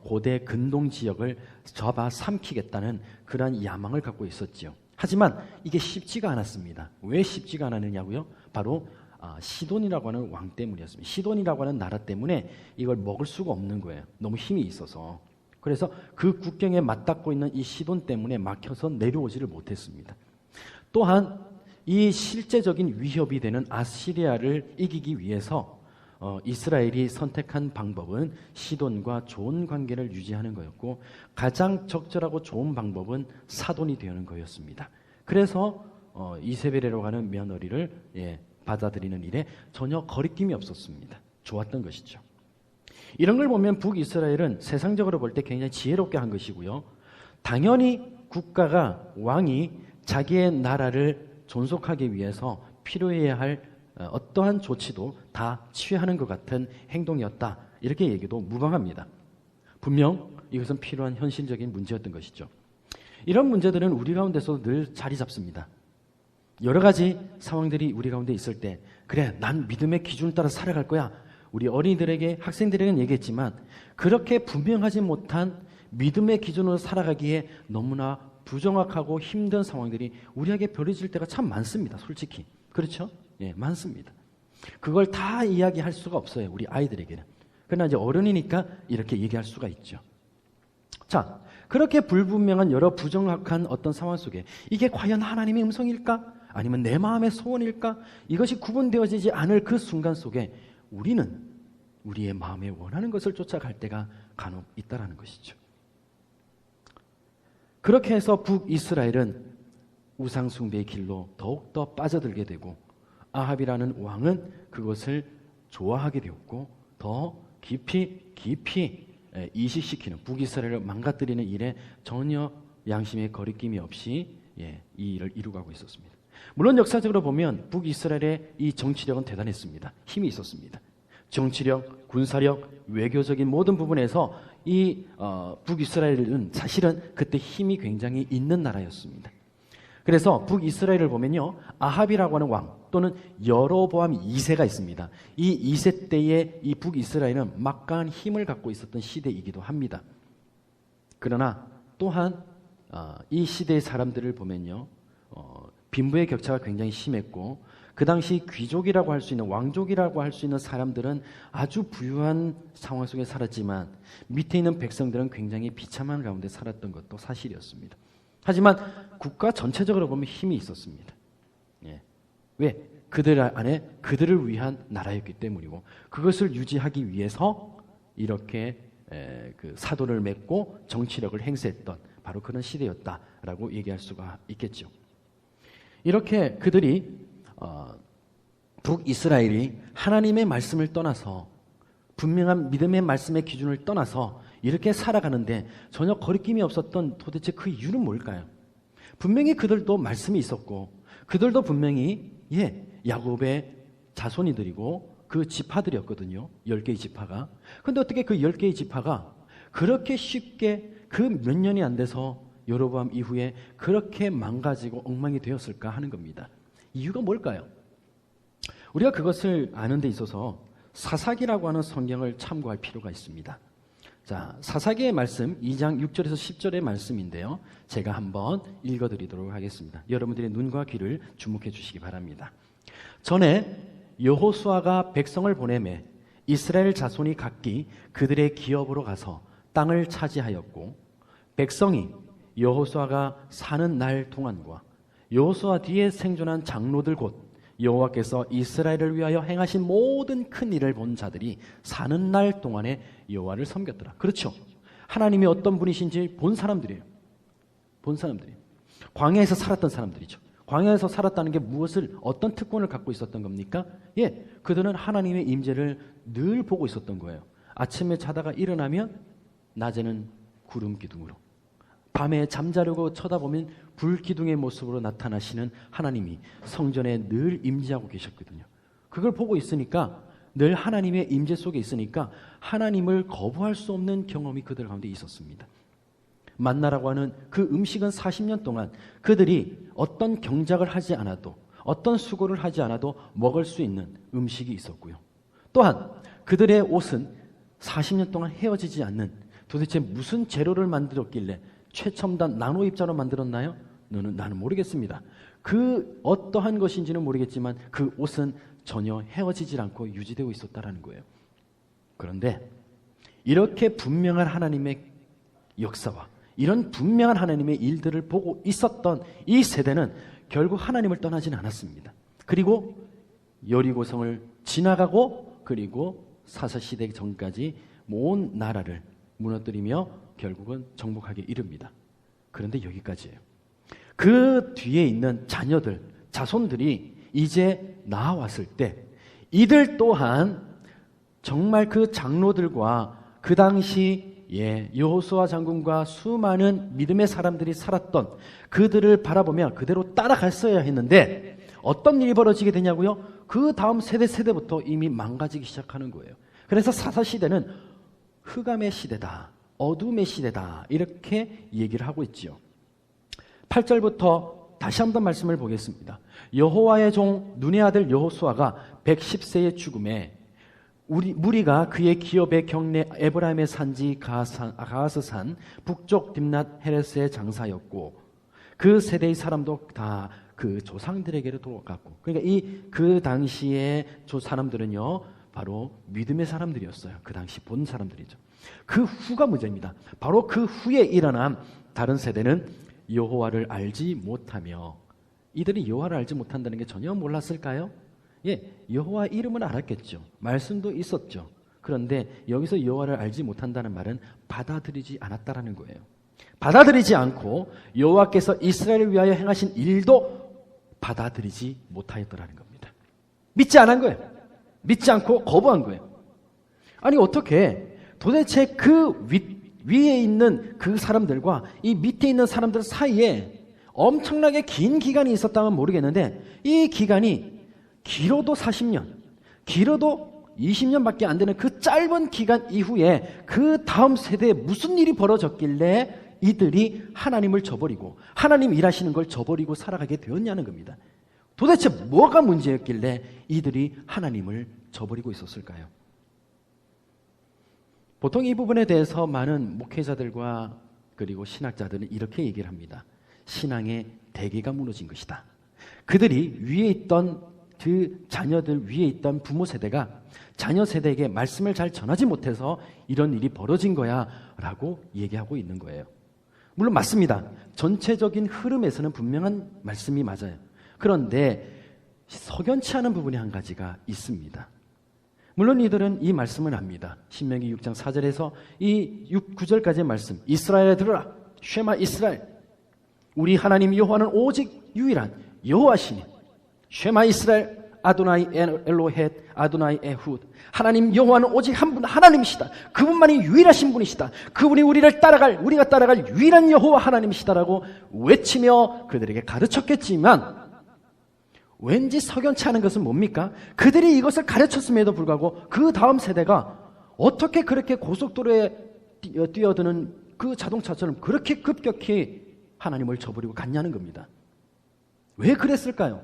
고대 근동 지역을 잡아 삼키겠다는 그러한 야망을 갖고 있었지요. 하지만 이게 쉽지가 않았습니다. 왜 쉽지가 않았느냐고요? 바로 시돈이라고 하는 왕 때문이었습니다. 시돈이라고 하는 나라 때문에 이걸 먹을 수가 없는 거예요. 너무 힘이 있어서. 그래서 그 국경에 맞닿고 있는 이 시돈 때문에 막혀서 내려오지를 못했습니다. 또한 이 실제적인 위협이 되는 아시리아를 이기기 위해서 이스라엘이 선택한 방법은 시돈과 좋은 관계를 유지하는 거였고 가장 적절하고 좋은 방법은 사돈이 되는 거였습니다. 그래서 이세벨이라고 하는 며느리를 받아들이는 일에 전혀 거리낌이 없었습니다. 좋았던 것이죠. 이런 걸 보면 북이스라엘은 세상적으로 볼 때 굉장히 지혜롭게 한 것이고요. 당연히 국가가 왕이 자기의 나라를 존속하기 위해서 필요해야 할 어떠한 조치도 다 취하는 것 같은 행동이었다. 이렇게 얘기도 무방합니다. 분명 이것은 필요한 현실적인 문제였던 것이죠. 이런 문제들은 우리 가운데서 늘 자리 잡습니다. 여러 가지 상황들이 우리 가운데 있을 때 그래 난 믿음의 기준을 따라 살아갈 거야. 우리 어린이들에게 학생들에게는 얘기했지만 그렇게 분명하지 못한 믿음의 기준으로 살아가기에 너무나 부정확하고 힘든 상황들이 우리에게 벌어질 때가 참 많습니다. 솔직히. 그렇죠? 예, 많습니다. 그걸 다 이야기할 수가 없어요. 우리 아이들에게는. 그러나 이제 어른이니까 이렇게 얘기할 수가 있죠. 자, 그렇게 불분명한 여러 부정확한 어떤 상황 속에 이게 과연 하나님의 음성일까? 아니면 내 마음의 소원일까? 이것이 구분되어지지 않을 그 순간 속에 우리는 우리의 마음에 원하는 것을 쫓아갈 때가 간혹 있다라는 것이죠. 그렇게 해서 북이스라엘은 우상숭배의 길로 더욱더 빠져들게 되고 아합이라는 왕은 그것을 좋아하게 되었고 더 깊이 이식시키는 북이스라엘을 망가뜨리는 일에 전혀 양심의 거리낌이 없이 이 일을 이루어가고 있었습니다. 물론 역사적으로 보면 북이스라엘의 이 정치력은 대단했습니다. 힘이 있었습니다. 정치력, 군사력, 외교적인 모든 부분에서 이 북이스라엘은 사실은 그때 힘이 굉장히 있는 나라였습니다. 그래서 북이스라엘을 보면요, 아합이라고 하는 왕 또는 여로보암 2세가 있습니다. 이 2세 때의 이 북이스라엘은 막강한 힘을 갖고 있었던 시대이기도 합니다. 그러나 또한 이 시대의 사람들을 보면요, 빈부의 격차가 굉장히 심했고 그 당시 귀족이라고 할 수 있는 왕족이라고 할 수 있는 사람들은 아주 부유한 상황 속에 살았지만 밑에 있는 백성들은 굉장히 비참한 가운데 살았던 것도 사실이었습니다. 하지만 국가 전체적으로 보면 힘이 있었습니다. 왜? 그들 안에 그들을 위한 나라였기 때문이고 그것을 유지하기 위해서 이렇게 그 사도를 맺고 정치력을 행사했던 바로 그런 시대였다라고 얘기할 수가 있겠죠. 이렇게 그들이 북이스라엘이 하나님의 말씀을 떠나서 분명한 믿음의 말씀의 기준을 떠나서 이렇게 살아가는데 전혀 거리낌이 없었던 도대체 그 이유는 뭘까요? 분명히 그들도 말씀이 있었고 그들도 분명히 야곱의 자손이들이고 그 지파들이었거든요. 10개의 지파가. 그런데 어떻게 그 10개의 지파가 그렇게 쉽게 그 몇 년이 안 돼서 여로보암 이후에 그렇게 망가지고 엉망이 되었을까 하는 겁니다. 이유가 뭘까요? 우리가 그것을 아는 데 있어서 사사기라고 하는 성경을 참고할 필요가 있습니다. 자, 사사기의 말씀 2장 6절에서 10절의 말씀인데요. 제가 한번 읽어드리도록 하겠습니다. 여러분들의 눈과 귀를 주목해 주시기 바랍니다. 전에 여호수아가 백성을 보내매 이스라엘 자손이 각기 그들의 기업으로 가서 땅을 차지하였고, 백성이 여호수아가 사는 날 동안과 여호수아 뒤에 생존한 장로들 곧 여호와께서 이스라엘을 위하여 행하신 모든 큰 일을 본 자들이 사는 날 동안에 여호와를 섬겼더라. 그렇죠. 하나님이 어떤 분이신지 본 사람들이에요. 본 사람들이에요. 광야에서 살았던 사람들이죠. 광야에서 살았다는 게 무엇을, 어떤 특권을 갖고 있었던 겁니까? 예, 그들은 하나님의 임재를 늘 보고 있었던 거예요. 아침에 자다가 일어나면 낮에는 구름 기둥으로, 밤에 잠자려고 쳐다보면 불기둥의 모습으로 나타나시는 하나님이 성전에 늘 임재하고 계셨거든요. 그걸 보고 있으니까, 늘 하나님의 임재 속에 있으니까 하나님을 거부할 수 없는 경험이 그들 가운데 있었습니다. 만나라고 하는 그 음식은 40년 동안 그들이 어떤 경작을 하지 않아도, 어떤 수고를 하지 않아도 먹을 수 있는 음식이 있었고요. 또한 그들의 옷은 40년 동안 헤어지지 않는, 도대체 무슨 재료를 만들었길래 최첨단 나노 입자로 만들었나요? 나는 모르겠습니다. 그 어떠한 것인지는 모르겠지만 그 옷은 전혀 헤어지지 않고 유지되고 있었다라는 거예요. 그런데 이렇게 분명한 하나님의 역사와 이런 분명한 하나님의 일들을 보고 있었던 이 세대는 결국 하나님을 떠나지는 않았습니다. 그리고 여리고성을 지나가고, 그리고 사사시대 전까지 온 나라를 무너뜨리며 결국은 정복하게 이릅니다. 그런데 여기까지예요. 그 뒤에 있는 자녀들, 자손들이 이제 나왔을 때 이들 또한 정말 그 장로들과 그 당시 여호수아 장군과 수많은 믿음의 사람들이 살았던 그들을 바라보며 그대로 따라갔어야 했는데 어떤 일이 벌어지게 되냐고요? 그 다음 세대부터 이미 망가지기 시작하는 거예요. 그래서 사사시대는 흑암의 시대다, 어둠의 시대다, 이렇게 얘기를 하고 있지요. 8절부터 다시 한번 말씀을 보겠습니다. 여호와의 종 눈의 아들 여호수아가 110세의 죽음에 무리가 그의 기업의 경내 에브라임의 산지 가하스산 북쪽 딥낫 헤레스의 장사였고, 그 세대의 사람도 다 그 조상들에게로 돌아갔고, 그러니까 그 당시의 사람들은요 바로 믿음의 사람들이었어요. 그 당시 본 사람들이죠. 그 후가 문제입니다. 바로 그 후에 일어난 다른 세대는 여호와를 알지 못하며, 이들이 여호와를 알지 못한다는 게 전혀 몰랐을까요? 예, 여호와 이름은 알았겠죠. 말씀도 있었죠. 그런데 여기서 여호와를 알지 못한다는 말은 받아들이지 않았다라는 거예요. 받아들이지 않고 여호와께서 이스라엘을 위하여 행하신 일도 받아들이지 못하였더라는 겁니다. 믿지 않은 거예요. 믿지 않고 거부한 거예요. 아니 어떻게 도대체 그 위에 있는 그 사람들과 이 밑에 있는 사람들 사이에 엄청나게 긴 기간이 있었다면 모르겠는데, 이 기간이 길어도 40년, 길어도 20년밖에 안 되는 그 짧은 기간 이후에 그 다음 세대에 무슨 일이 벌어졌길래 이들이 하나님을 저버리고 하나님 일하시는 걸 저버리고 살아가게 되었냐는 겁니다. 도대체 뭐가 문제였길래 이들이 하나님을 저버리고 있었을까요? 보통 이 부분에 대해서 많은 목회자들과 그리고 신학자들은 이렇게 얘기를 합니다. 신앙의 대계가 무너진 것이다. 그들이 위에 있던 그 자녀들 위에 있던 부모 세대가 자녀 세대에게 말씀을 잘 전하지 못해서 이런 일이 벌어진 거야 라고 얘기하고 있는 거예요. 물론 맞습니다. 전체적인 흐름에서는 분명한 말씀이 맞아요. 그런데 석연치 않은 부분이 한 가지가 있습니다. 물론 이들은 이 말씀을 압니다. 신명기 6장 4절에서 이 9절까지의 말씀, 이스라엘에 들으라, 쉐마 이스라엘, 우리 하나님 여호와는 오직 유일한 여호와시니, 쉐마 이스라엘 아도나이 엘로헷 아도나이 에훗, 하나님 여호와는 오직 한 분 하나님이시다. 그분만이 유일하신 분이시다. 그분이 우리가 따라갈 유일한 여호와 하나님이시다라고 외치며 그들에게 가르쳤겠지만, 왠지 석연치 않은 것은 뭡니까? 그들이 이것을 가르쳤음에도 불구하고 그 다음 세대가 어떻게 그렇게 고속도로에 뛰어드는 그 자동차처럼 그렇게 급격히 하나님을 저버리고 갔냐는 겁니다. 왜 그랬을까요?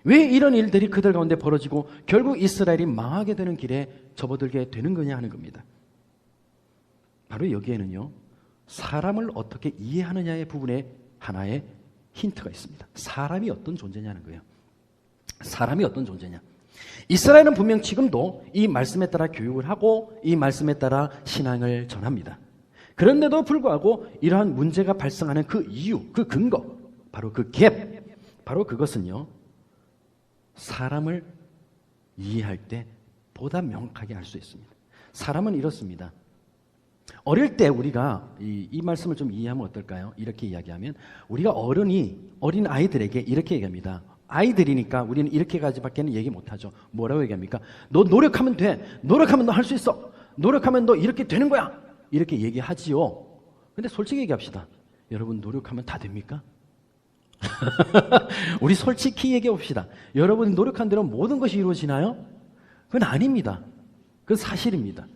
왜 이런 일들이 그들 가운데 벌어지고 결국 이스라엘이 망하게 되는 길에 접어들게 되는 거냐 하는 겁니다. 바로 여기에는요, 사람을 어떻게 이해하느냐의 부분에 하나의 힌트가 있습니다. 사람이 어떤 존재냐는 거예요. 사람이 어떤 존재냐. 이스라엘은 분명 지금도 이 말씀에 따라 교육을 하고 이 말씀에 따라 신앙을 전합니다. 그런데도 불구하고 이러한 문제가 발생하는 그 이유, 그 근거, 바로 그 갭, 바로 그것은요, 사람을 이해할 때 보다 명확하게 알 수 있습니다. 사람은 이렇습니다. 어릴 때 우리가 이 말씀을 좀 이해하면 어떨까요? 이렇게 이야기하면 우리가 어린 아이들에게 이렇게 얘기합니다. 아이들이니까 우리는 이렇게까지밖에는 얘기 못하죠. 뭐라고 얘기합니까? 너 노력하면 돼. 노력하면 너 할 수 있어. 노력하면 너 이렇게 되는 거야. 이렇게 얘기하지요. 근데 솔직히 얘기합시다. 여러분 노력하면 다 됩니까? 우리 솔직히 얘기해 봅시다. 여러분이 노력한 대로 모든 것이 이루어지나요? 그건 아닙니다. 그건 사실입니다.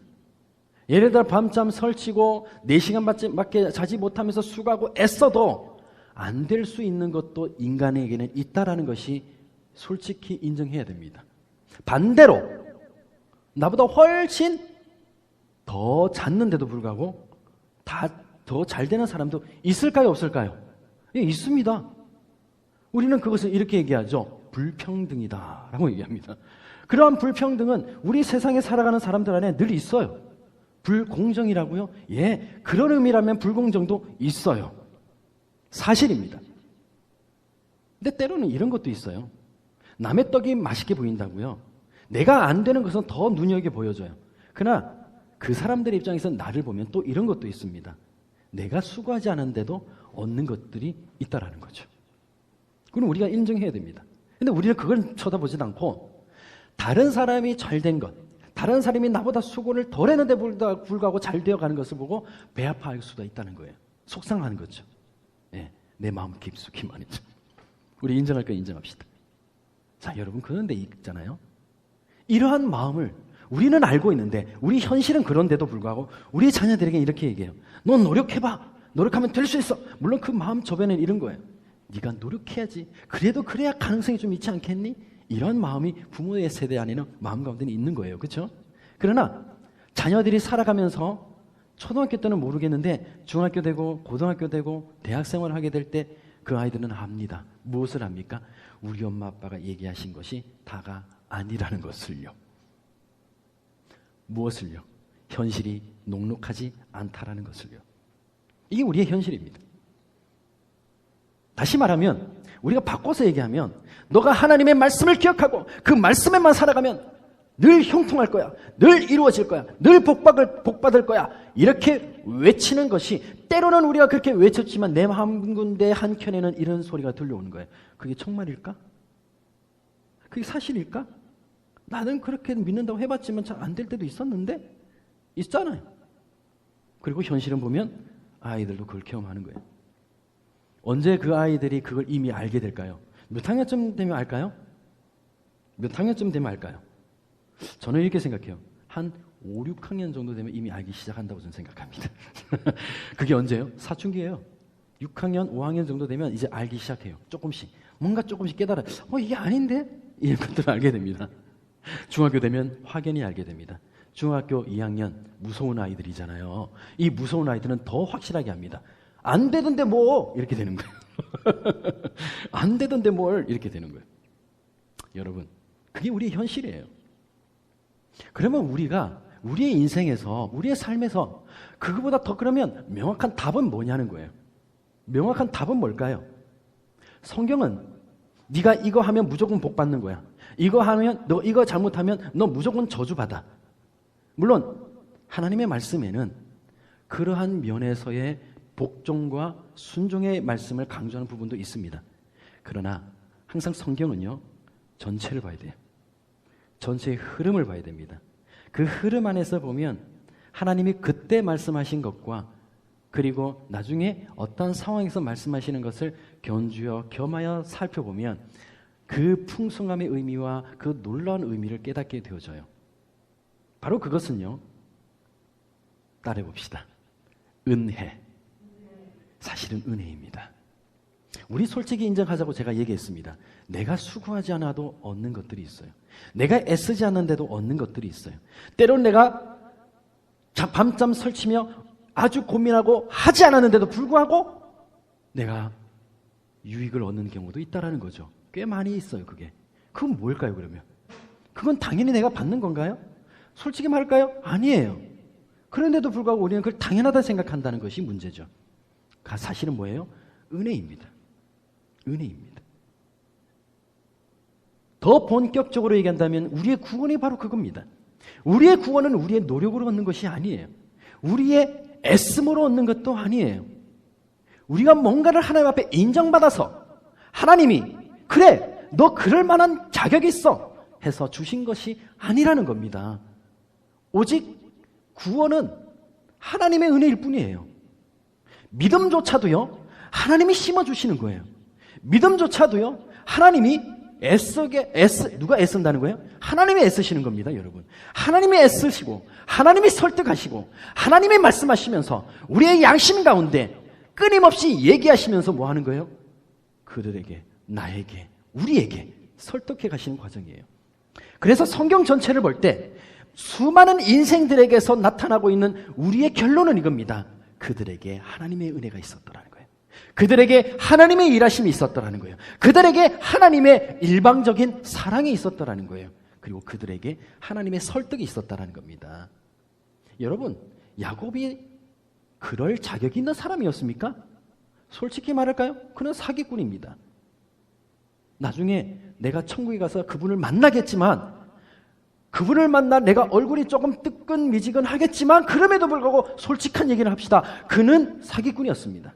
예를 들어 밤잠 설치고 4시간밖에 자지 못하면서 수고하고 애써도 안 될 수 있는 것도 인간에게는 있다라는 것이 솔직히 인정해야 됩니다. 반대로 나보다 훨씬 더 잤는데도 불구하고 다 더 잘 되는 사람도 있을까요, 없을까요? 예, 있습니다. 우리는 그것을 이렇게 얘기하죠. 불평등이다라고 얘기합니다. 그러한 불평등은 우리 세상에 살아가는 사람들 안에 늘 있어요. 불공정이라고요? 예, 그런 의미라면 불공정도 있어요. 사실입니다. 근데 때로는 이런 것도 있어요. 남의 떡이 맛있게 보인다고요. 내가 안 되는 것은 더 눈여겨 보여줘요. 그러나 그 사람들의 입장에서 나를 보면 또 이런 것도 있습니다. 내가 수고하지 않은데도 얻는 것들이 있다라는 거죠. 그건 우리가 인정해야 됩니다. 근데 우리는 그걸 쳐다보지 않고 다른 사람이 잘 된 것, 다른 사람이 나보다 수고를 덜 했는데 불구하고 잘 되어가는 것을 보고 배 아파할 수도 있다는 거예요. 속상한 거죠. 예, 내 마음 깊숙이 말이죠. 우리 인정할 거 인정합시다. 자, 여러분 그런데 있잖아요. 이러한 마음을 우리는 알고 있는데 우리 현실은 그런데도 불구하고 우리 자녀들에게 이렇게 얘기해요. 너 노력해봐. 노력하면 될 수 있어. 물론 그 마음 저변에는 이런 거예요. 네가 노력해야지. 그래도 그래야 가능성이 좀 있지 않겠니? 이런 마음이 부모의 세대 안에는 마음 가운데는 있는 거예요. 그렇죠? 그러나 자녀들이 살아가면서 초등학교 때는 모르겠는데 중학교 되고 고등학교 되고 대학생활을 하게 될 때 그 아이들은 압니다. 무엇을 합니까? 우리 엄마 아빠가 얘기하신 것이 다가 아니라는 것을요. 무엇을요? 현실이 녹록하지 않다라는 것을요. 이게 우리의 현실입니다. 다시 말하면 우리가 바꿔서 얘기하면 너가 하나님의 말씀을 기억하고 그 말씀에만 살아가면 늘 형통할 거야. 늘 이루어질 거야. 늘 복받을 거야. 이렇게 외치는 것이 때로는 우리가 그렇게 외쳤지만 내 한 군데 한켠에는 이런 소리가 들려오는 거예요. 그게 정말일까? 그게 사실일까? 나는 그렇게 믿는다고 해봤지만 잘 안 될 때도 있었는데 있잖아요. 그리고 현실은 보면 아이들도 그걸 경험하는 거예요. 언제 그 아이들이 그걸 이미 알게 될까요? 몇 학년쯤 되면 알까요? 몇 학년쯤 되면 알까요? 저는 이렇게 생각해요. 한 5, 6학년 정도 되면 이미 알기 시작한다고 저는 생각합니다. 그게 언제예요? 사춘기예요. 6학년, 5학년 정도 되면 이제 알기 시작해요. 조금씩. 뭔가 조금씩 깨달아요. 이게 아닌데? 이런 것들을 알게 됩니다. 중학교 되면 확연히 알게 됩니다. 중학교 2학년 무서운 아이들이잖아요. 이 무서운 아이들은 더 확실하게 합니다. 안 되던데 뭐 이렇게 되는 거예요. 안 되던데 뭘 이렇게 되는 거예요. 여러분, 그게 우리의 현실이에요. 그러면 우리가 우리의 인생에서 우리의 삶에서 그거보다 더 그러면 명확한 답은 뭐냐는 거예요. 명확한 답은 뭘까요? 성경은 네가 이거 하면 무조건 복 받는 거야. 이거 하면 너 이거 잘못하면 너 무조건 저주받아. 물론 하나님의 말씀에는 그러한 면에서의 복종과 순종의 말씀을 강조하는 부분도 있습니다. 그러나 항상 성경은요, 전체를 봐야 돼요. 전체의 흐름을 봐야 됩니다. 그 흐름 안에서 보면 하나님이 그때 말씀하신 것과 그리고 나중에 어떤 상황에서 말씀하시는 것을 견주어 겸하여 살펴보면 그 풍성함의 의미와 그 놀라운 의미를 깨닫게 되어져요. 바로 그것은요, 따라해봅시다. 은혜. 사실은 은혜입니다. 우리 솔직히 인정하자고 제가 얘기했습니다. 내가 수고하지 않아도 얻는 것들이 있어요. 내가 애쓰지 않는데도 얻는 것들이 있어요. 때론 내가 밤잠 설치며 아주 고민하고 하지 않았는데도 불구하고 내가 유익을 얻는 경우도 있다라는 거죠. 꽤 많이 있어요, 그게. 그건 뭘까요, 그러면? 그건 당연히 내가 받는 건가요? 솔직히 말할까요? 아니에요. 그런데도 불구하고 우리는 그걸 당연하다 생각한다는 것이 문제죠. 사실은 뭐예요? 은혜입니다. 은혜입니다. 더 본격적으로 얘기한다면 우리의 구원이 바로 그겁니다. 우리의 구원은 우리의 노력으로 얻는 것이 아니에요. 우리의 애씀으로 얻는 것도 아니에요. 우리가 뭔가를 하나님 앞에 인정받아서 하나님이 그래, 너 그럴 만한 자격이 있어 해서 주신 것이 아니라는 겁니다. 오직 구원은 하나님의 은혜일 뿐이에요. 믿음조차도요, 하나님이 심어주시는 거예요. 믿음조차도요, 하나님이 누가 애쓴다는 거예요? 하나님이 애쓰시는 겁니다, 여러분. 하나님이 애쓰시고, 하나님이 설득하시고, 하나님이 말씀하시면서 우리의 양심 가운데 끊임없이 얘기하시면서 뭐 하는 거예요? 그들에게, 나에게, 우리에게 설득해 가시는 과정이에요. 그래서 성경 전체를 볼 때 수많은 인생들에게서 나타나고 있는 우리의 결론은 이겁니다. 그들에게 하나님의 은혜가 있었더라는 거예요. 그들에게 하나님의 일하심이 있었더라는 거예요. 그들에게 하나님의 일방적인 사랑이 있었더라는 거예요. 그리고 그들에게 하나님의 설득이 있었다라는 겁니다. 여러분, 야곱이 그럴 자격이 있는 사람이었습니까? 솔직히 말할까요? 그는 사기꾼입니다. 나중에 내가 천국에 가서 그분을 만나겠지만, 그분을 만나 내가 얼굴이 조금 뜨끈미지근하겠지만, 그럼에도 불구하고 솔직한 얘기를 합시다. 그는 사기꾼이었습니다.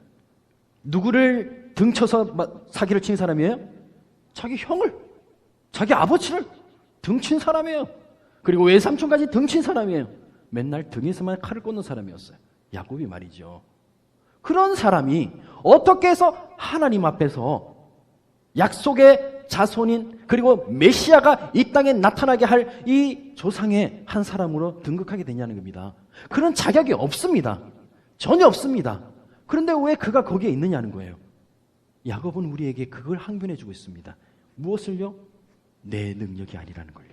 누구를 등쳐서 사기를 친 사람이에요? 자기 형을, 자기 아버지를 등친 사람이에요. 그리고 외삼촌까지 등친 사람이에요. 맨날 등에서만 칼을 꽂는 사람이었어요. 야곱이 말이죠. 그런 사람이 어떻게 해서 하나님 앞에서 약속의 자손인, 그리고 메시아가 이 땅에 나타나게 할 이 조상의 한 사람으로 등극하게 되냐는 겁니다. 그런 자격이 없습니다. 전혀 없습니다. 그런데 왜 그가 거기에 있느냐는 거예요. 야곱은 우리에게 그걸 항변해 주고 있습니다. 무엇을요? 내 능력이 아니라는 걸요.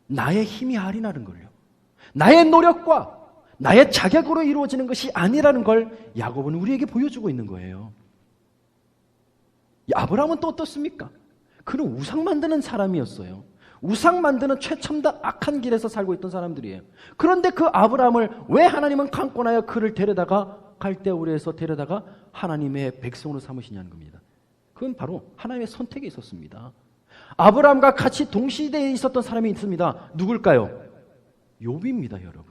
나의 힘이 아니라는 걸요. 나의 노력과 나의 자격으로 이루어지는 것이 아니라는 걸 야곱은 우리에게 보여주고 있는 거예요. 아브라함은 또 어떻습니까? 그는 우상 만드는 사람이었어요. 우상 만드는 최첨단 악한 길에서 살고 있던 사람들이에요. 그런데 그 아브라함을 왜 하나님은 강권하여 그를 데려다가 갈대우르에서 데려다가 하나님의 백성으로 삼으시냐는 겁니다. 그건 바로 하나님의 선택이 있었습니다. 아브라함과 같이 동시대에 있었던 사람이 있습니다. 누굴까요? 욥입니다, 여러분.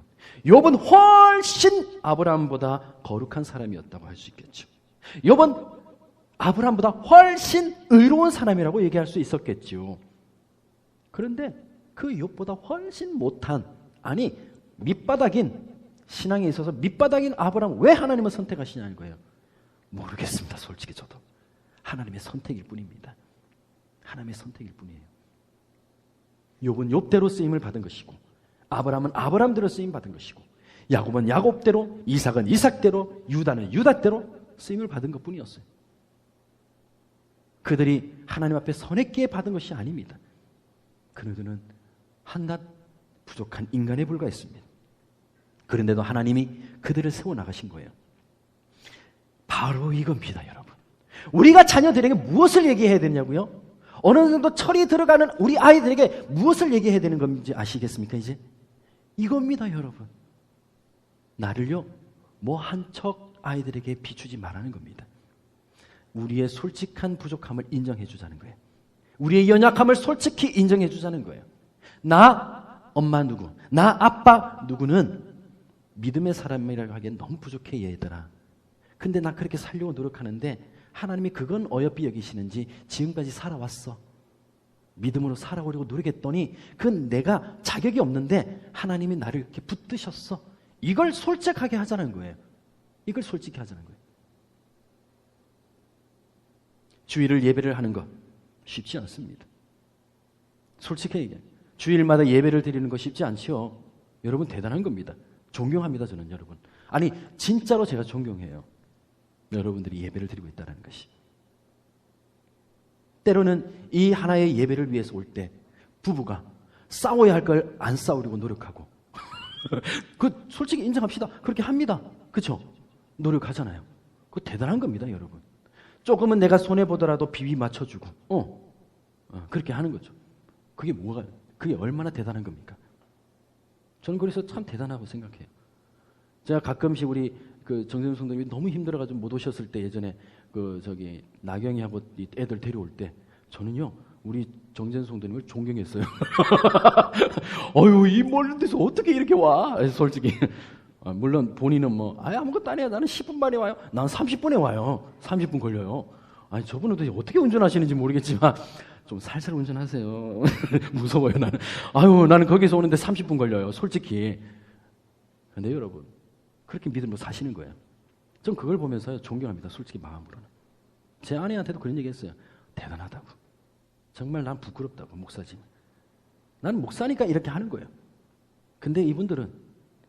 욥은 훨씬 아브라함보다 거룩한 사람이었다고 할 수 있겠죠. 욥은 아브라함보다 훨씬 의로운 사람이라고 얘기할 수 있었겠죠. 그런데 그 욥보다 훨씬 못한, 아니 밑바닥인, 신앙에 있어서 밑바닥인 아브라함 왜 하나님을 선택하시냐는 거예요. 모르겠습니다. 솔직히 저도. 하나님의 선택일 뿐입니다. 하나님의 선택일 뿐이에요. 욥은 욥대로 쓰임을 받은 것이고, 아브라함은 아브라함대로 쓰임 받은 것이고, 야곱은 야곱대로, 이삭은 이삭대로, 유다는 유다대로 쓰임을 받은 것뿐이었어요. 그들이 하나님 앞에 선했기에 받은 것이 아닙니다. 그들은 한낱 부족한 인간에 불과했습니다. 그런데도 하나님이 그들을 세워나가신 거예요. 바로 이겁니다, 여러분. 우리가 자녀들에게 무엇을 얘기해야 되냐고요? 어느 정도 철이 들어가는 우리 아이들에게 무엇을 얘기해야 되는 건지 아시겠습니까, 이제? 이겁니다, 여러분. 나를요, 뭐 한 척 아이들에게 비추지 말라는 겁니다. 우리의 솔직한 부족함을 인정해 주자는 거예요. 우리의 연약함을 솔직히 인정해 주자는 거예요. 나 엄마 누구, 나 아빠 누구는 믿음의 사람이라고 하기엔 너무 부족해, 얘들아. 근데 나 그렇게 살려고 노력하는데 하나님이 그건 어여삐 여기시는지 지금까지 살아왔어. 믿음으로 살아오려고 노력했더니 그건 내가 자격이 없는데 하나님이 나를 이렇게 붙드셨어. 이걸 솔직하게 하자는 거예요. 이걸 솔직히 하자는 거예요. 주일을 예배를 하는 것 쉽지 않습니다. 솔직히 얘기해요. 주일마다 예배를 드리는 거 쉽지 않죠. 여러분 대단한 겁니다. 존경합니다, 저는 여러분. 아니 진짜로 제가 존경해요. 여러분들이 예배를 드리고 있다는 것이. 때로는 이 하나의 예배를 위해서 올 때 부부가 싸워야 할 걸 안 싸우려고 노력하고 그 솔직히 인정합시다. 그렇게 합니다. 그렇죠? 노력하잖아요. 그거 대단한 겁니다, 여러분. 조금은 내가 손해보더라도 비비 맞춰주고 그렇게 하는 거죠. 그게 얼마나 대단한 겁니까? 저는 그래서 참 대단하고 생각해요. 제가 가끔씩 우리 정재훈 성도님이 너무 힘들어가지고 못 오셨을 때 예전에 나경이하고 애들 데려올 때 저는요 우리 정재훈 성도님을 존경했어요. 어휴 이 멀은 데서 어떻게 이렇게 와? 솔직히 물론 본인은 아무것도 안 해요. 나는 10분 만에 와요. 난 30분에 와요. 30분 걸려요. 아니 저분은 도대체 어떻게 운전하시는지 모르겠지만 좀 살살 운전하세요. 무서워요 나는. 나는 거기서 오는데 30분 걸려요. 솔직히. 근데 여러분 그렇게 믿음으로 사시는 거예요. 전 그걸 보면서 존경합니다. 솔직히 마음으로는. 제 아내한테도 그런 얘기 했어요. 대단하다고. 정말 난 부끄럽다고 목사지만. 나는 목사니까 이렇게 하는 거예요. 근데 이분들은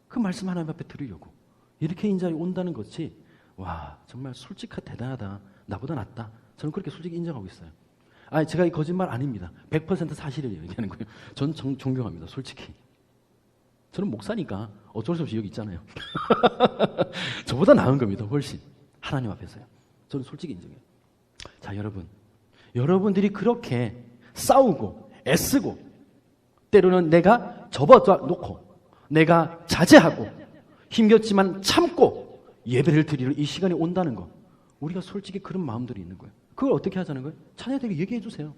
그 말씀 하나님 앞에 들으려고 이렇게 인자리 온다는 것이 와 정말 솔직하고 대단하다. 나보다 낫다. 저는 그렇게 솔직히 인정하고 있어요. 제가 이 거짓말 아닙니다. 100% 사실을 얘기하는 거예요. 전 존경합니다. 솔직히. 저는 목사니까 어쩔 수 없이 여기 있잖아요. 저보다 나은 겁니다. 훨씬. 하나님 앞에서요. 저는 솔직히 인정해요. 자, 여러분들이 그렇게 싸우고 애쓰고 때로는 내가 접어놓고 내가 자제하고 힘겹지만 참고 예배를 드리러 이 시간이 온다는 거. 우리가 솔직히 그런 마음들이 있는 거예요. 그걸 어떻게 하자는 거예요? 자녀들에게 얘기해 주세요.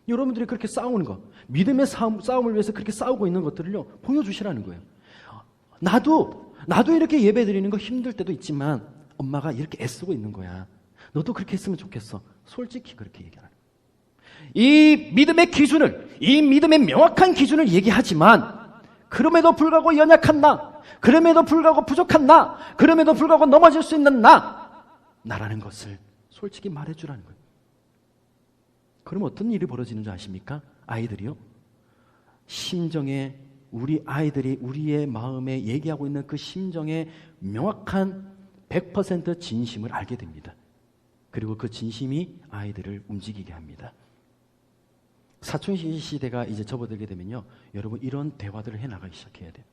여러분들이 그렇게 싸우는 거, 믿음의 싸움을 위해서 그렇게 싸우고 있는 것들을요, 보여주시라는 거예요. 나도 이렇게 예배 드리는 거 힘들 때도 있지만 엄마가 이렇게 애쓰고 있는 거야. 너도 그렇게 했으면 좋겠어. 솔직히 그렇게 얘기하는 거예요. 이 믿음의 기준을, 이 믿음의 명확한 기준을 얘기하지만 그럼에도 불구하고 연약한 나, 그럼에도 불구하고 부족한 나, 그럼에도 불구하고 넘어질 수 있는 나라는 것을 솔직히 말해주라는 거예요. 그럼 어떤 일이 벌어지는 줄 아십니까? 아이들이요. 심정에 우리 아이들이 우리의 마음에 얘기하고 있는 그 심정의 명확한 100% 진심을 알게 됩니다. 그리고 그 진심이 아이들을 움직이게 합니다. 사춘기 시대가 이제 접어들게 되면요. 여러분 이런 대화들을 해나가기 시작해야 돼요.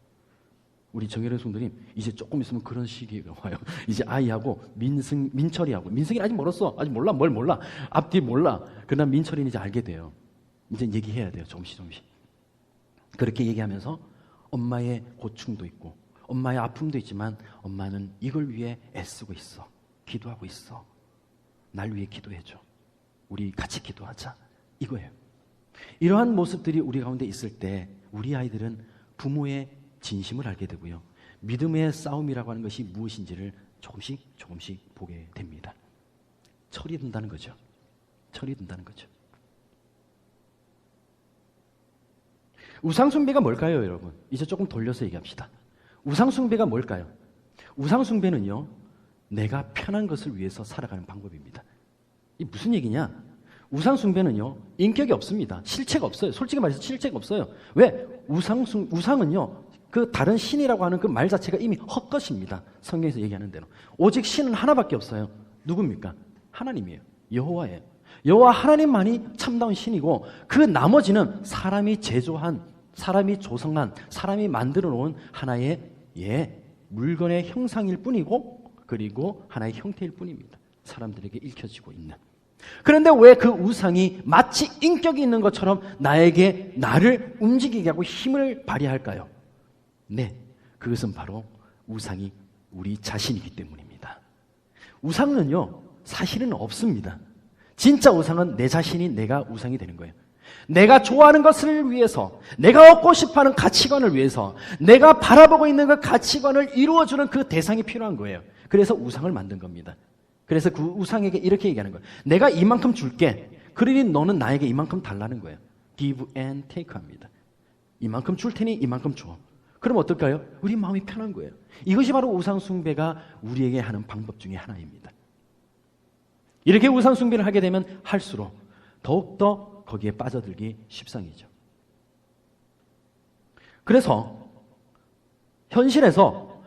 우리 정혜련 성도님 이제 조금 있으면 그런 시기가 와요. 이제 아이하고 민철이하고 민승이 아직 멀었어. 아직 몰라. 뭘 몰라. 앞뒤 몰라. 그러나 민철이는 이제 알게 돼요. 이제 얘기해야 돼요. 조금씩. 그렇게 얘기하면서 엄마의 고충도 있고 엄마의 아픔도 있지만 엄마는 이걸 위해 애쓰고 있어. 기도하고 있어. 날 위해 기도해줘. 우리 같이 기도하자. 이거예요. 이러한 모습들이 우리 가운데 있을 때 우리 아이들은 부모의 진심을 알게 되고요. 믿음의 싸움이라고 하는 것이 무엇인지를 조금씩 보게 됩니다. 철이 든다는 거죠. 우상숭배가 뭘까요, 여러분? 이제 조금 돌려서 얘기합시다. 우상숭배가 뭘까요? 우상숭배는요, 내가 편한 것을 위해서 살아가는 방법입니다. 이 무슨 얘기냐? 우상숭배는요, 인격이 없습니다. 실체가 없어요. 솔직히 말해서 실체가 없어요. 왜? 우상은요, 그 다른 신이라고 하는 그 말 자체가 이미 헛것입니다. 성경에서 얘기하는 대로. 오직 신은 하나밖에 없어요. 누굽니까? 하나님이에요. 여호와예요. 여호와 하나님만이 참다운 신이고 그 나머지는 사람이 제조한, 사람이 조성한, 사람이 만들어 놓은 하나의 물건의 형상일 뿐이고 그리고 하나의 형태일 뿐입니다. 사람들에게 읽혀지고 있는. 그런데 왜 그 우상이 마치 인격이 있는 것처럼 나를 움직이게 하고 힘을 발휘할까요? 네, 그것은 바로 우상이 우리 자신이기 때문입니다. 우상은요, 사실은 없습니다. 진짜 우상은 내 자신이 내가 우상이 되는 거예요. 내가 좋아하는 것을 위해서, 내가 얻고 싶어하는 가치관을 위해서, 내가 바라보고 있는 그 가치관을 이루어주는 그 대상이 필요한 거예요. 그래서 우상을 만든 겁니다. 그래서 그 우상에게 이렇게 얘기하는 거예요. 내가 이만큼 줄게. 그러니 너는 나에게 이만큼 달라는 거예요. Give and take 합니다. 이만큼 줄 테니 이만큼 줘. 그럼 어떨까요? 우리 마음이 편한 거예요. 이것이 바로 우상숭배가 우리에게 하는 방법 중에 하나입니다. 이렇게 우상숭배를 하게 되면 할수록 더욱더 거기에 빠져들기 십상이죠. 그래서 현실에서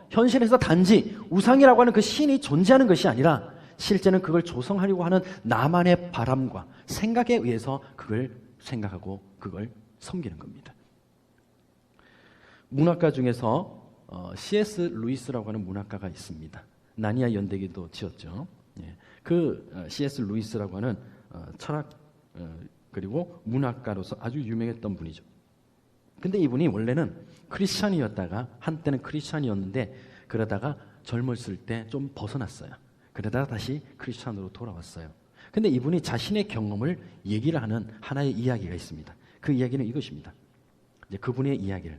단지 우상이라고 하는 그 신이 존재하는 것이 아니라 실제는 그걸 조성하려고 하는 나만의 바람과 생각에 의해서 그걸 생각하고 그걸 섬기는 겁니다. 문학가 중에서 C.S. 루이스라고 하는 문학가가 있습니다. 나니아 연대기도 지었죠. 예. 그 C.S. 루이스라고 하는 철학 그리고 문학가로서 아주 유명했던 분이죠. 근데 이분이 원래는 크리스찬이었다가 한때는 크리스찬이었는데 그러다가 젊었을 때 좀 벗어났어요. 그러다가 다시 크리스찬으로 돌아왔어요. 근데 이분이 자신의 경험을 얘기를 하는 하나의 이야기가 있습니다. 그 이야기는 이것입니다. 이제 그분의 이야기를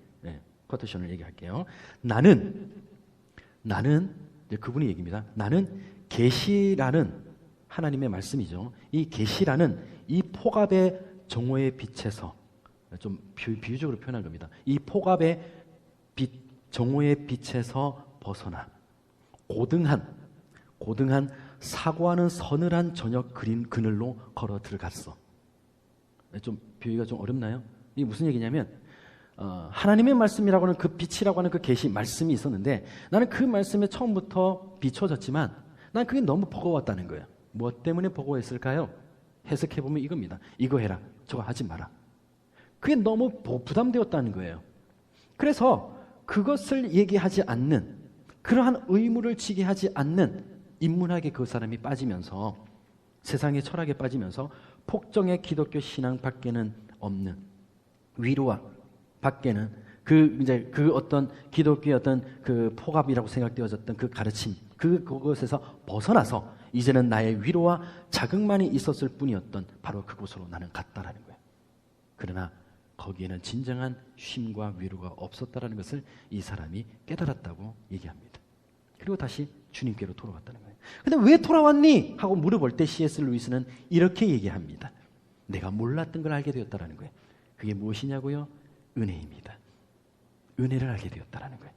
코테이션을 얘기할게요. 나는 이제 그분의 얘기입니다. 나는 계시라는 하나님의 말씀이죠. 이 계시라는 이 폭압의 정오의 빛에서 좀 비유적으로 표현한 겁니다. 이 폭압의 빛, 정오의 빛에서 벗어나 고등한 사고하는 서늘한 저녁 그늘로 걸어 들어갔어. 좀 비유가 좀 어렵나요? 이게 무슨 얘기냐면 하나님의 말씀이라고 하는 그 빛이라고 하는 그 계시 말씀이 있었는데 나는 그 말씀에 처음부터 비춰졌지만 난 그게 너무 버거웠다는 거예요. 무엇 때문에 버거웠을까요? 해석해보면 이겁니다. 이거 해라, 저거 하지 마라. 그게 너무 부담되었다는 거예요. 그래서 그것을 얘기하지 않는, 그러한 의무를 지게 하지 않는 인문학에 그 사람이 빠지면서 세상의 철학에 빠지면서 폭정의 기독교 신앙 밖에는 없는 위로와 밖에는 그 어떤 기독교의 어떤 그 폭압이라고 생각되어졌던 그 가르침, 그것에서 벗어나서 이제는 나의 위로와 자극만이 있었을 뿐이었던 바로 그곳으로 나는 갔다라는 거예요. 그러나 거기에는 진정한 쉼과 위로가 없었다라는 것을 이 사람이 깨달았다고 얘기합니다. 그리고 다시 주님께로 돌아왔다는 거예요. 근데 왜 돌아왔니? 하고 물어볼 때 C.S. 루이스는 이렇게 얘기합니다. 내가 몰랐던 걸 알게 되었다라는 거예요. 그게 무엇이냐고요? 은혜입니다. 은혜를 알게 되었다라는 거예요.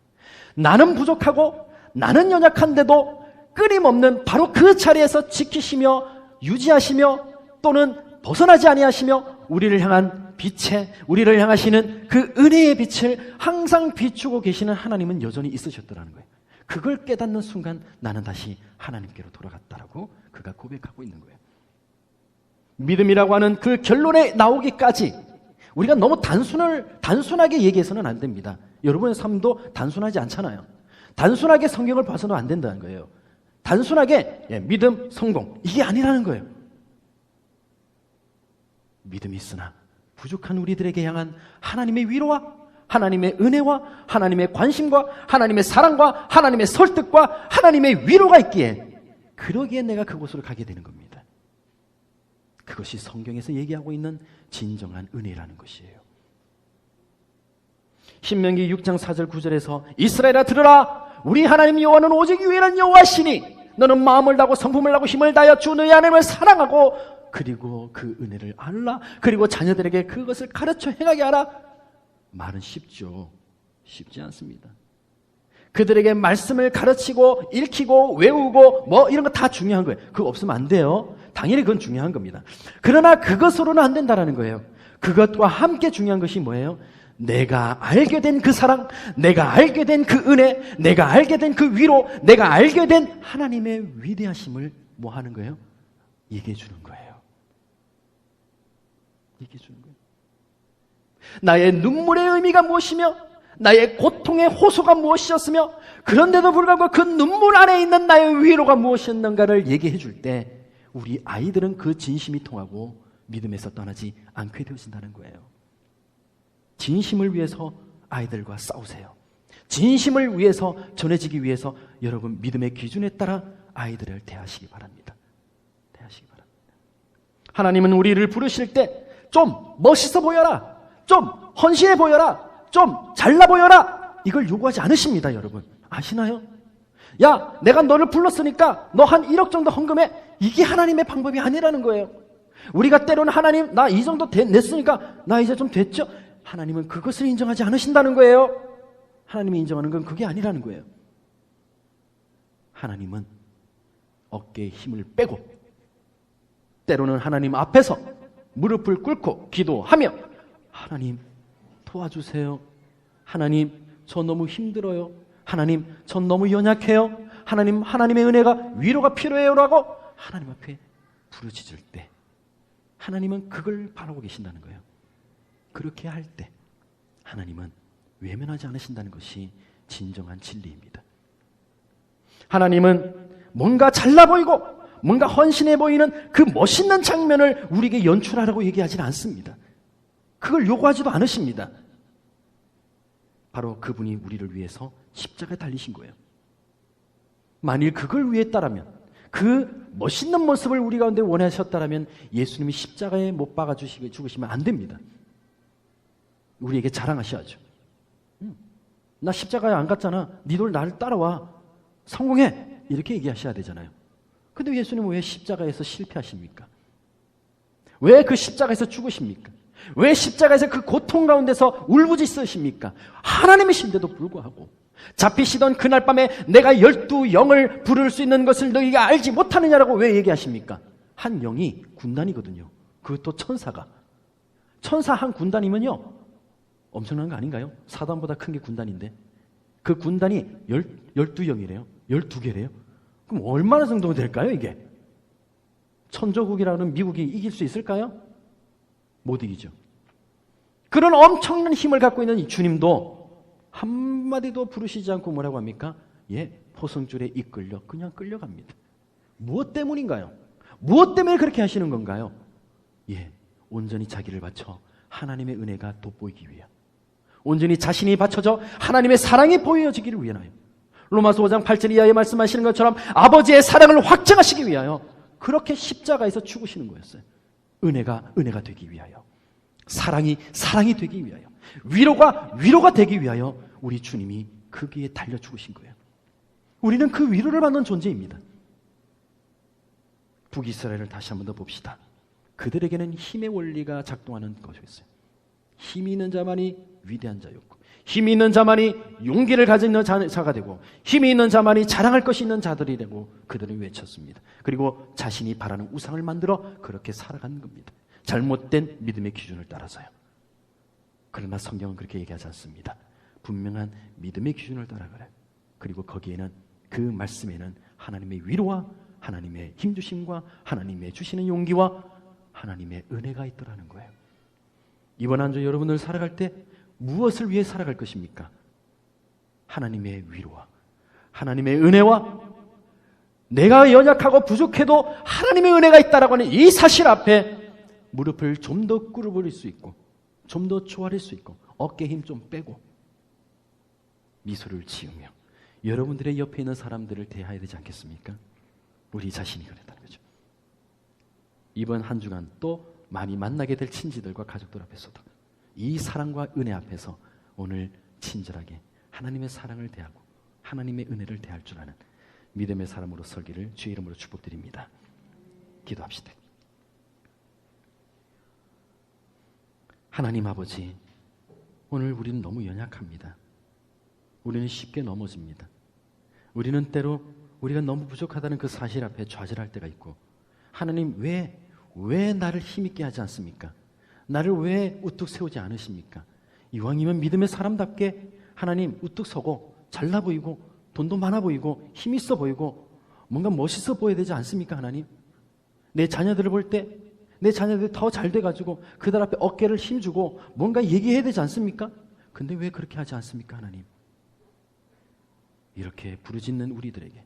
나는 부족하고 나는 연약한데도 끊임없는 바로 그 자리에서 지키시며 유지하시며 또는 벗어나지 아니하시며 우리를 향한 빛에 우리를 향하시는 그 은혜의 빛을 항상 비추고 계시는 하나님은 여전히 있으셨더라는 거예요. 그걸 깨닫는 순간 나는 다시 하나님께로 돌아갔다라고 그가 고백하고 있는 거예요. 믿음이라고 하는 그 결론에 나오기까지 우리가 너무 단순하게 얘기해서는 안 됩니다. 여러분의 삶도 단순하지 않잖아요. 단순하게 성경을 봐서는 안 된다는 거예요. 단순하게 믿음, 성공 이게 아니라는 거예요. 믿음이 있으나 부족한 우리들에게 향한 하나님의 위로와 하나님의 은혜와 하나님의 관심과 하나님의 사랑과 하나님의 설득과 하나님의 위로가 있기에 그러기에 내가 그곳으로 가게 되는 겁니다. 그것이 성경에서 얘기하고 있는 진정한 은혜라는 것이에요. 신명기 6장 4절 9절에서 이스라엘아 들으라 우리 하나님 여호와는 오직 유일한 여호와시니 너는 마음을 다하고 성품을 다하고 힘을 다하여 주 너희 하나님을 사랑하고 그리고 그 은혜를 알라 그리고 자녀들에게 그것을 가르쳐 행하게 하라. 말은 쉽죠. 쉽지 않습니다. 그들에게 말씀을 가르치고 읽히고 외우고 뭐 이런 거 다 중요한 거예요. 그거 없으면 안 돼요. 당연히 그건 중요한 겁니다. 그러나 그것으로는 안 된다는 거예요. 그것과 함께 중요한 것이 뭐예요? 내가 알게 된 그 사랑, 내가 알게 된 그 은혜, 내가 알게 된 그 위로, 내가 알게 된 하나님의 위대하심을 뭐 하는 거예요? 얘기해 주는 거예요. 얘기해 주는 거예요. 나의 눈물의 의미가 무엇이며 나의 고통의 호소가 무엇이었으며 그런데도 불구하고 그 눈물 안에 있는 나의 위로가 무엇이었는가를 얘기해 줄 때 우리 아이들은 그 진심이 통하고 믿음에서 떠나지 않게 되어진다는 거예요. 진심을 위해서 아이들과 싸우세요. 진심을 위해서 전해지기 위해서 여러분 믿음의 기준에 따라 아이들을 대하시기 바랍니다. 대하시기 바랍니다. 하나님은 우리를 부르실 때 좀 멋있어 보여라. 좀 헌신해 보여라. 좀 잘나 보여라. 이걸 요구하지 않으십니다, 여러분. 아시나요? 야, 내가 너를 불렀으니까 너 한 1억 정도 헌금해. 이게 하나님의 방법이 아니라는 거예요. 우리가 때로는 하나님, 나 이 정도 냈으니까 나 이제 좀 됐죠? 하나님은 그것을 인정하지 않으신다는 거예요. 하나님이 인정하는 건 그게 아니라는 거예요. 하나님은 어깨에 힘을 빼고 때로는 하나님 앞에서 무릎을 꿇고 기도하며 하나님 도와주세요. 하나님 저 너무 힘들어요. 하나님 전 너무 연약해요. 하나님 하나님의 은혜가 위로가 필요해요라고 하나님 앞에 부르짖을 때 하나님은 그걸 바라고 계신다는 거예요. 그렇게 할 때 하나님은 외면하지 않으신다는 것이 진정한 진리입니다. 하나님은 뭔가 잘나 보이고 뭔가 헌신해 보이는 그 멋있는 장면을 우리에게 연출하라고 얘기하지는 않습니다. 그걸 요구하지도 않으십니다. 바로 그분이 우리를 위해서 십자가에 달리신 거예요. 만일 그걸 위했다라면, 그 멋있는 모습을 우리 가운데 원하셨다라면 예수님이 십자가에 못 박아 죽으시면 안 됩니다. 우리에게 자랑하셔야죠. 나 십자가에 안 갔잖아. 니들 나를 따라와. 성공해. 이렇게 얘기하셔야 되잖아요. 근데 예수님은 왜 십자가에서 실패하십니까? 왜 그 십자가에서 죽으십니까? 왜 십자가에서 그 고통 가운데서 울부짖으십니까? 하나님이신데도 불구하고 잡히시던 그날 밤에 내가 12영을 부를 수 있는 것을 너희가 알지 못하느냐라고 왜 얘기하십니까? 한 영이 군단이거든요. 그것도 천사가. 천사 한 군단이면요 엄청난 거 아닌가요? 사단보다 큰 게 군단인데 그 군단이 12영이래요. 12개래요. 그럼 얼마나 정도 될까요 이게? 천조국이라는 미국이 이길 수 있을까요? 못 이기죠. 그런 엄청난 힘을 갖고 있는 이 주님도 한마디도 부르시지 않고 뭐라고 합니까? 포성줄에 이끌려 그냥 끌려갑니다. 무엇 때문인가요? 무엇 때문에 그렇게 하시는 건가요? 온전히 자기를 바쳐 하나님의 은혜가 돋보이기 위해, 온전히 자신이 바쳐져 하나님의 사랑이 보여지기를 위하여, 로마서 5장 8절 이하에 말씀하시는 것처럼 아버지의 사랑을 확증하시기 위하여 그렇게 십자가에서 죽으시는 거였어요. 은혜가 되기 위하여, 사랑이 되기 위하여, 위로가 되기 위하여 우리 주님이 거기에 달려 죽으신 거예요. 우리는 그 위로를 받는 존재입니다. 북이스라엘을 다시 한번 더 봅시다. 그들에게는 힘의 원리가 작동하는 것이었어요. 힘이 있는 자만이 위대한 자였고, 힘이 있는 자만이 용기를 가진 자가 되고, 힘이 있는 자만이 자랑할 것이 있는 자들이 되고 그들은 외쳤습니다. 그리고 자신이 바라는 우상을 만들어 그렇게 살아가는 겁니다. 잘못된 믿음의 기준을 따라서요. 그러나 성경은 그렇게 얘기하지 않습니다. 분명한 믿음의 기준을 따라가래요. 그리고 거기에는, 그 말씀에는 하나님의 위로와 하나님의 힘주심과 하나님의 주시는 용기와 하나님의 은혜가 있더라는 거예요. 이번 한 주 여러분들 살아갈 때 무엇을 위해 살아갈 것입니까? 하나님의 위로와 하나님의 은혜와 내가 연약하고 부족해도 하나님의 은혜가 있다라고 하는 이 사실 앞에 무릎을 좀 더 꿇어버릴 수 있고, 좀 더 조아릴 수 있고, 어깨 힘 좀 빼고 미소를 지으며 여러분들의 옆에 있는 사람들을 대해야 되지 않겠습니까? 우리 자신이 그랬다는 거죠. 이번 한 주간 또 많이 만나게 될 친지들과 가족들 앞에서도 이 사랑과 은혜 앞에서 오늘 친절하게 하나님의 사랑을 대하고 하나님의 은혜를 대할 줄 아는 믿음의 사람으로 설기를 주의 이름으로 축복드립니다. 기도합시다. 하나님 아버지, 오늘 우리는 너무 연약합니다. 우리는 쉽게 넘어집니다. 우리는 때로 우리가 너무 부족하다는 그 사실 앞에 좌절할 때가 있고, 하나님 왜 나를 힘있게 하지 않습니까? 나를 왜 우뚝 세우지 않으십니까? 이왕이면 믿음의 사람답게 하나님 우뚝 서고 잘나 보이고 돈도 많아 보이고 힘 있어 보이고 뭔가 멋있어 보여야 되지 않습니까? 하나님, 내 자녀들을 볼 때 내 자녀들이 더 잘 돼가지고 그들 앞에 어깨를 힘주고 뭔가 얘기해야 되지 않습니까? 근데 왜 그렇게 하지 않습니까? 하나님, 이렇게 부르짖는 우리들에게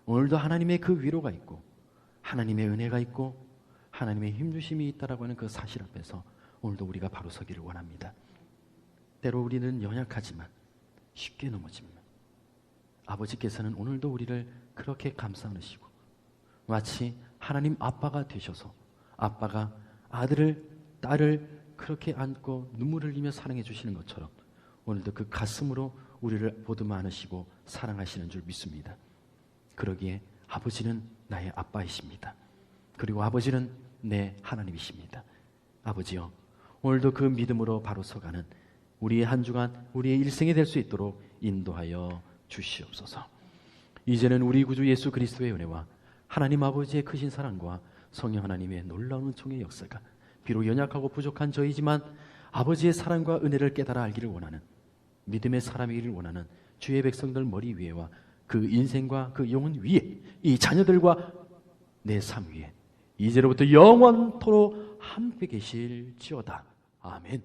오늘도 하나님의 그 위로가 있고 하나님의 은혜가 있고 하나님의 힘주심이 있다라고 하는 그 사실 앞에서 오늘도 우리가 바로 서기를 원합니다. 때로 우리는 연약하지만 쉽게 넘어집니다. 아버지께서는 오늘도 우리를 그렇게 감싸 안으시고 마치 하나님 아빠가 되셔서 아빠가 아들을, 딸을 그렇게 안고 눈물을 흘리며 사랑해 주시는 것처럼 오늘도 그 가슴으로 우리를 보듬어 안으시고 사랑하시는 줄 믿습니다. 그러기에 아버지는 나의 아빠이십니다. 그리고 아버지는 내 하나님이십니다. 아버지여, 오늘도 그 믿음으로 바로 서가는 우리의 한 주간, 우리의 일생이 될 수 있도록 인도하여 주시옵소서. 이제는 우리 구주 예수 그리스도의 은혜와 하나님 아버지의 크신 사랑과 성령 하나님의 놀라운 은총의 역사가 비록 연약하고 부족한 저희지만 아버지의 사랑과 은혜를 깨달아 알기를 원하는 믿음의 사람이기를 원하는 주의 백성들 머리 위에와 그 인생과 그 영혼 위에, 이 자녀들과 내 삶 위에 이제로부터 영원토록 함께 계실지어다. 아멘.